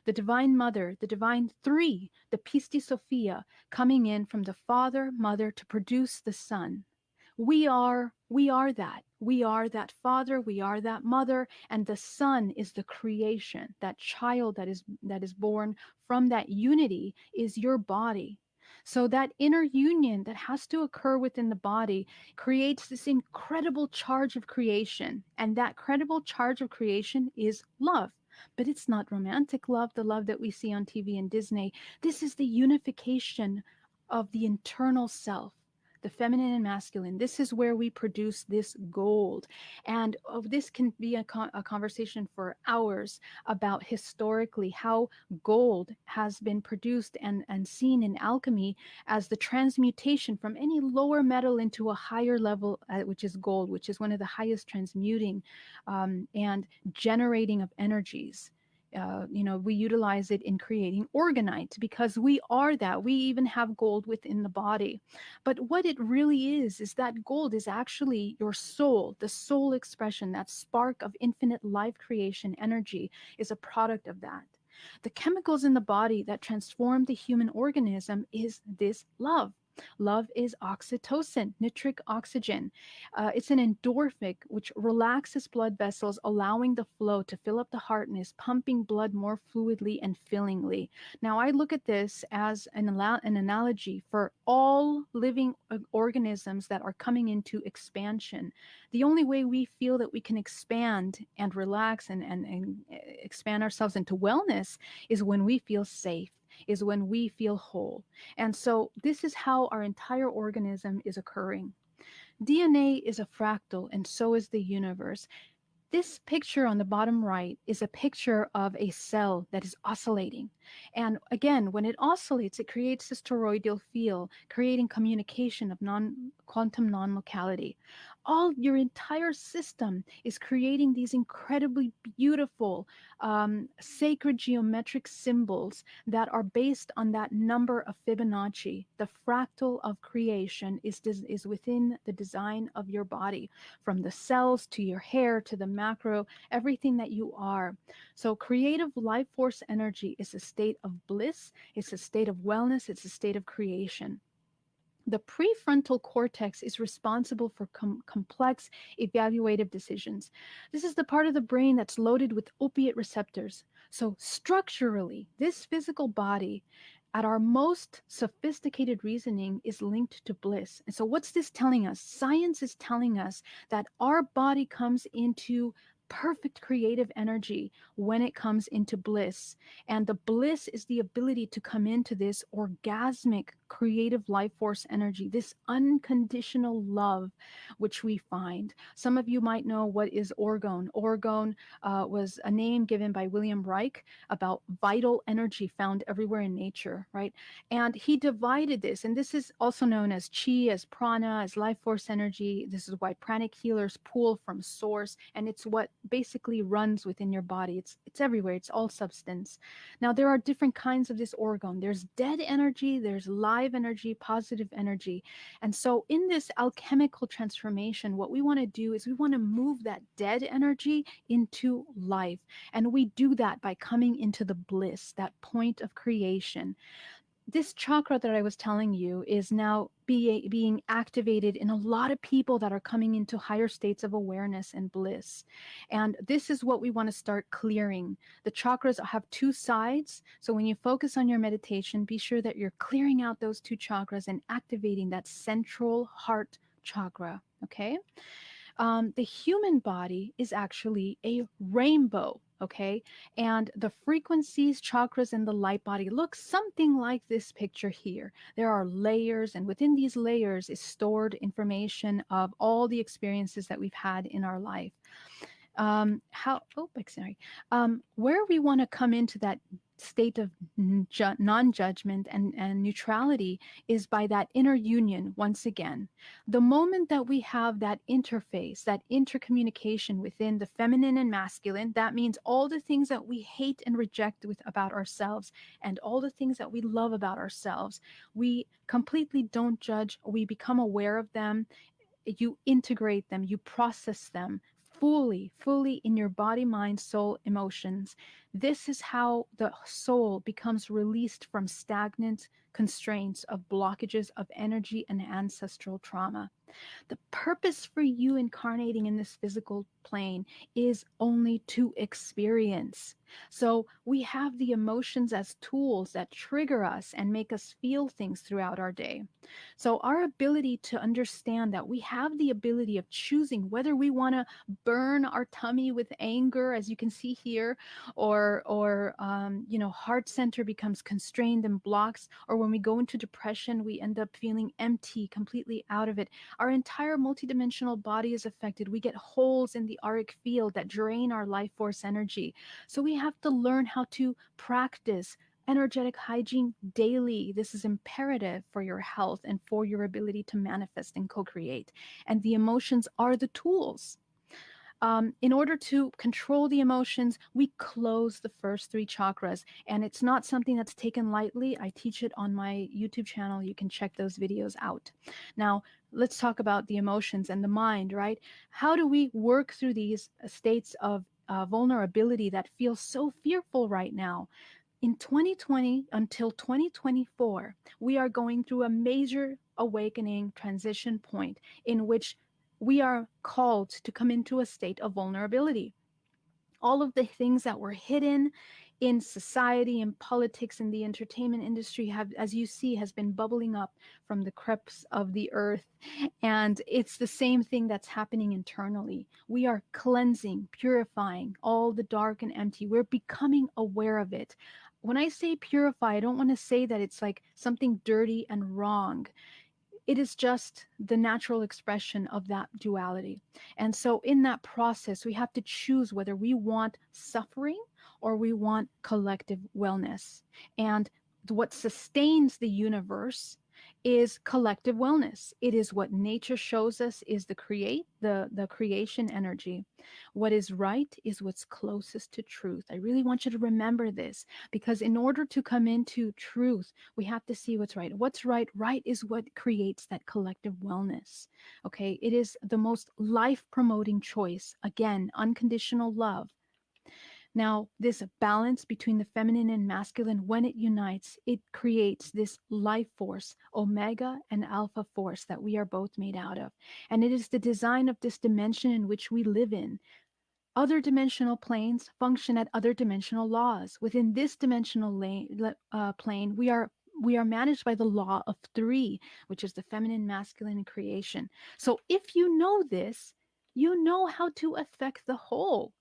The Divine Mother, the Divine Three, the Pistis Sophia, coming in from the Father, Mother to produce the Son. We are that. We are that Father, we are that Mother, and the Son is the creation. That child that is born from that unity is your body. So that inner union that has to occur within the body creates this incredible charge of creation. And that credible charge of creation is love. But it's not romantic love, the love that we see on TV and Disney. This is the unification of the internal self, the feminine and masculine. This is where we produce this gold. And this can be a conversation for hours about historically how gold has been produced and seen in alchemy as the transmutation from any lower metal into a higher level, which is gold, which is one of the highest transmuting and generating of energies. We utilize it in creating orgonite because we are that. We even have gold within the body. But what it really is that gold is actually your soul, the soul expression, that spark of infinite life creation energy is a product of that. The chemicals in the body that transform the human organism is this love. Love is oxytocin, nitric oxygen. It's an endorphin which relaxes blood vessels, allowing the flow to fill up the heart and is pumping blood more fluidly and fillingly. Now, I look at this as an analogy for all living organisms that are coming into expansion. The only way we feel that we can expand and relax and expand ourselves into wellness is when we feel safe, is when we feel whole. And so this is how our entire organism is occurring. DNA is a fractal, and so is the universe. This picture on the bottom right is a picture of a cell that is oscillating. And again, when it oscillates, it creates this toroidal field, creating communication of quantum non-locality. Your entire system is creating these incredibly beautiful, sacred geometric symbols that are based on that number of Fibonacci. The fractal of creation is within the design of your body, from the cells to your hair to the macro, everything that you are. So creative life force energy is a state of bliss, it's a state of wellness, it's a state of creation. The prefrontal cortex is responsible for complex evaluative decisions. This is the part of the brain that's loaded with opiate receptors. So structurally, this physical body at our most sophisticated reasoning is linked to bliss. And so what's this telling us? Science is telling us that our body comes into perfect creative energy when it comes into bliss. And the bliss is the ability to come into this orgasmic creative life force energy, this unconditional love, which we find. Some of you might know what is orgone. Orgone was a name given by William Reich about vital energy found everywhere in nature, right? And he divided this, and this is also known as chi, as prana, as life force energy. This is why pranic healers pull from source, and it's what basically runs within your body. It's everywhere. It's all substance. Now, there are different kinds of this orgone. There's dead energy, there's live energy, positive energy. And so in this alchemical transformation, what we want to do is we want to move that dead energy into life. And we do that by coming into the bliss, that point of creation. This chakra that I was telling you is now being activated in a lot of people that are coming into higher states of awareness and bliss. And this is what we want to start clearing. The chakras have two sides. So when you focus on your meditation, be sure that you're clearing out those two chakras and activating that central heart chakra. Okay. The human body is actually a rainbow. Okay, and the frequencies, chakras, and the light body look something like this picture here. There are layers, and within these layers is stored information of all the experiences that we've had in our life. Where we want to come into that state of non-judgment and neutrality is by that inner union. Once again, the moment that we have that interface, that intercommunication within the feminine and masculine, that means all the things that we hate and reject about ourselves and all the things that we love about ourselves, we completely don't judge. We become aware of them. You integrate them, you process them fully in your body, mind, soul, emotions. This is how the soul becomes released from stagnant constraints of blockages of energy and ancestral trauma. The purpose for you incarnating in this physical plane is only to experience. So we have the emotions as tools that trigger us and make us feel things throughout our day. So our ability to understand that we have the ability of choosing whether we want to burn our tummy with anger, as you can see here, or heart center becomes constrained and blocks, or when we go into depression, we end up feeling empty, completely out of it. Our entire multidimensional body is affected. We get holes in the auric field that drain our life force energy. So we have to learn how to practice energetic hygiene daily. This is imperative for your health and for your ability to manifest and co-create. And the emotions are the tools. In order to control the emotions, we close the first 3 chakras. And it's not something that's taken lightly. I teach it on my YouTube channel. You can check those videos out. Now, let's talk about the emotions and the mind, right? How do we work through these states of vulnerability that feel so fearful right now? In 2020 until 2024, we are going through a major awakening transition point in which we are called to come into a state of vulnerability. All of the things that were hidden in society and politics and the entertainment industry have, as you see, has been bubbling up from the crepes of the earth. And it's the same thing that's happening internally. We are cleansing, purifying all the dark and empty. We're becoming aware of it. When I say purify, I don't want to say that it's like something dirty and wrong. It is just the natural expression of that duality. And so in that process, we have to choose whether we want suffering or we want collective wellness. And what sustains the universe is collective wellness. It is what nature shows us is the creation energy. What is right is what's closest to truth. I really want you to remember this, because in order to come into truth, we have to see what's right. What's right? Right is what creates that collective wellness. Okay, it is the most life-promoting choice. Again, unconditional love. Now, this balance between the feminine and masculine, when it unites, it creates this life force, omega and alpha force that we are both made out of. And it is the design of this dimension in which we live in. Other dimensional planes function at other dimensional laws. Within this dimensional plane, we are managed by the law of 3, which is the feminine, masculine, and creation. So if you know this, you know how to affect the whole.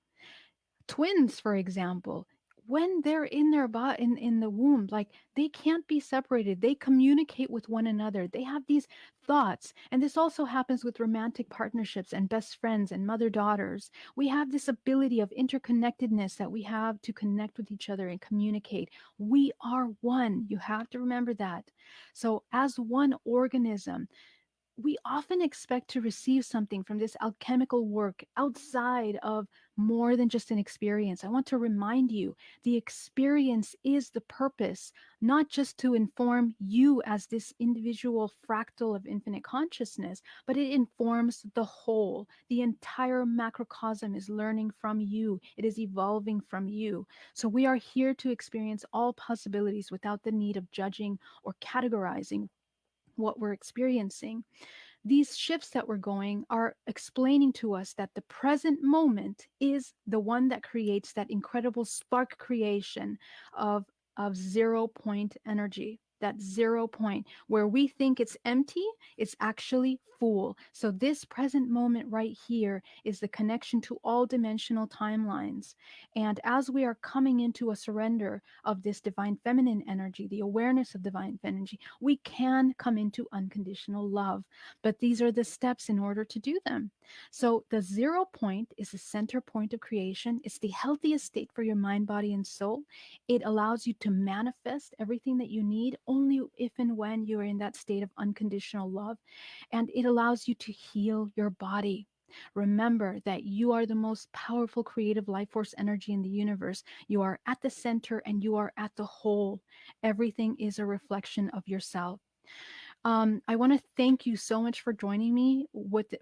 Twins, for example, when they're in their in the womb, like they can't be separated. They communicate with one another. They have these thoughts. And this also happens with romantic partnerships and best friends and mother-daughters. We have this ability of interconnectedness that we have to connect with each other and communicate. We are one. You have to remember that. So as one organism, we often expect to receive something from this alchemical work outside of more than just an experience. I want to remind you, the experience is the purpose, not just to inform you as this individual fractal of infinite consciousness, but it informs the whole. The entire macrocosm is learning from you. It is evolving from you. So we are here to experience all possibilities without the need of judging or categorizing what we're experiencing. These shifts that we're going are explaining to us that the present moment is the one that creates that incredible spark creation of 0 point energy. that 0 point where we think it's empty, it's actually full. So this present moment right here is the connection to all dimensional timelines. And as we are coming into a surrender of this divine feminine energy, the awareness of divine energy, we can come into unconditional love. But these are the steps in order to do them. So the 0 point is the center point of creation. It's the healthiest state for your mind, body, and soul. It allows you to manifest everything that you need only if and when you are in that state of unconditional love. And it allows you to heal your body. Remember that you are the most powerful creative life force energy in the universe. You are at the center and you are at the whole. Everything is a reflection of yourself. I want to thank you so much for joining me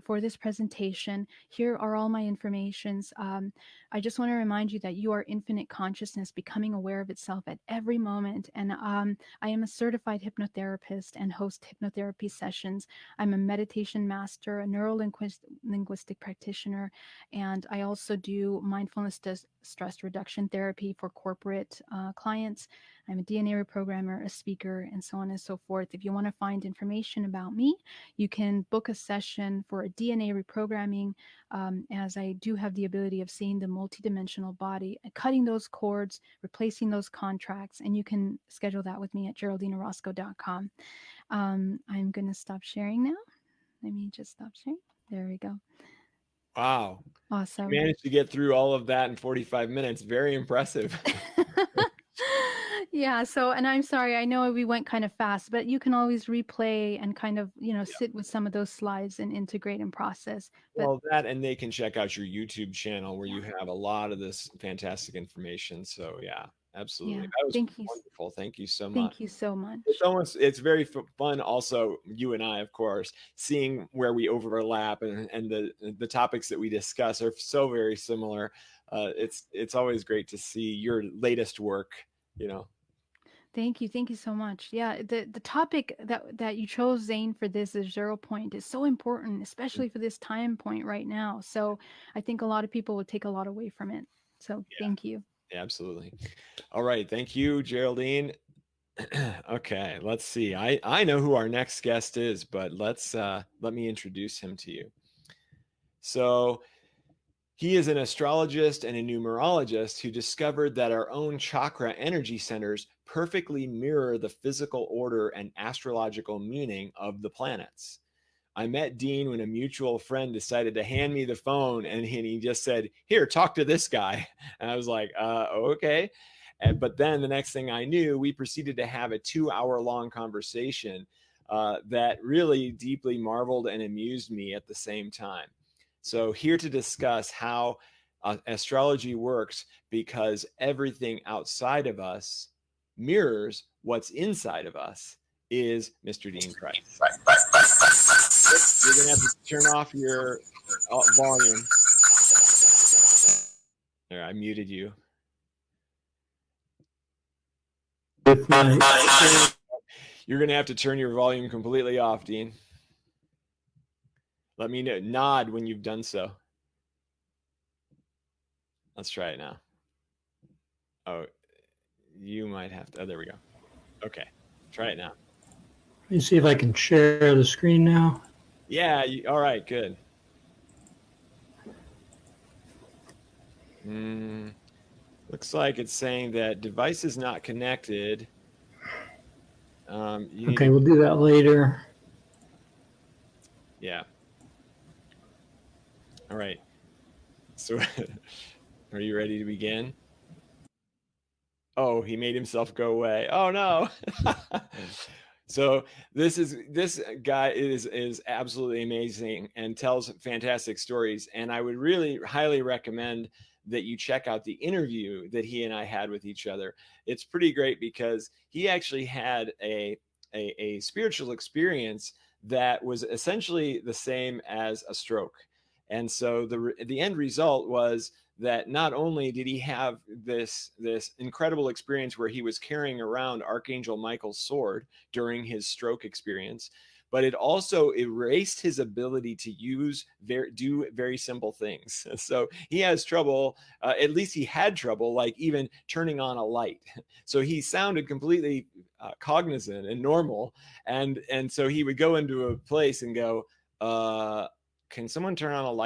for this presentation. Here are all my informations. I just want to remind you that you are infinite consciousness becoming aware of itself at every moment. And I am a certified hypnotherapist and host hypnotherapy sessions. I'm a meditation master, a neuro-linguistic practitioner, and I also do mindfulness stress reduction therapy for corporate clients. I'm a DNA reprogrammer, a speaker, and so on and so forth. If you want to find information about me, you can book a session for a DNA reprogramming, as I do have the ability of seeing the multidimensional body, cutting those cords, replacing those contracts, and you can schedule that with me at GeraldineOrozco.com. I'm going to stop sharing now. Let me just stop sharing. There we go. Wow. Awesome. You managed to get through all of that in 45 minutes. Very impressive. Yeah. So, and I'm sorry, I know we went kind of fast, but you can always replay and kind of, sit with some of those slides and integrate and process. But Well, that, and they can check out your YouTube channel where you have a lot of this fantastic information. So yeah, absolutely. yeah, That was thank you. wonderful. Thank you so much. Thank you so much. It's very fun also, you and I, of course, seeing where we overlap and the topics that we discuss are so very similar. It's always great to see your latest work, Thank you. Thank you so much. Yeah, the topic that you chose, Zane, for this is 0 point is so important, especially for this time point right now. So I think a lot of people would take a lot away from it. So thank you. Absolutely. All right. Thank you, Geraldine. Okay, let's see. I know who our next guest is, but let me introduce him to you. So he is an astrologist and a numerologist who discovered that our own chakra energy centers perfectly mirror the physical order and astrological meaning of the planets. I met Dean when a mutual friend decided to hand me the phone, and he just said, "Here, talk to this guy." And I was like, okay. But then the next thing I knew, we proceeded to have a 2-hour-long conversation that really deeply marveled and amused me at the same time. So here to discuss how astrology works, because everything outside of us mirrors what's inside of us, is Mr. Dean Price. You're going to have to turn off your volume. There, I muted you. You're going to have to turn your volume completely off, Dean. Let me know. Nod when you've done so. Let's try it now. Oh, you might have to. Oh, there we go. Okay. Try it now. Let me see if I can share the screen now. Yeah. All right. Good. Looks like it's saying that device is not connected. Okay, we'll do that later. Yeah. All right. So are you ready to begin? Oh, he made himself go away. Oh no. So this guy is absolutely amazing and tells fantastic stories. And I would really highly recommend that you check out the interview that he and I had with each other. It's pretty great because he actually had a spiritual experience that was essentially the same as a stroke. And so the end result was that not only did he have this incredible experience where he was carrying around Archangel Michael's sword during his stroke experience, but it also erased his ability to do very simple things. So he has trouble, at least he had trouble, like even turning on a light. So he sounded completely cognizant and normal. And so he would go into a place and go, can someone turn on a light?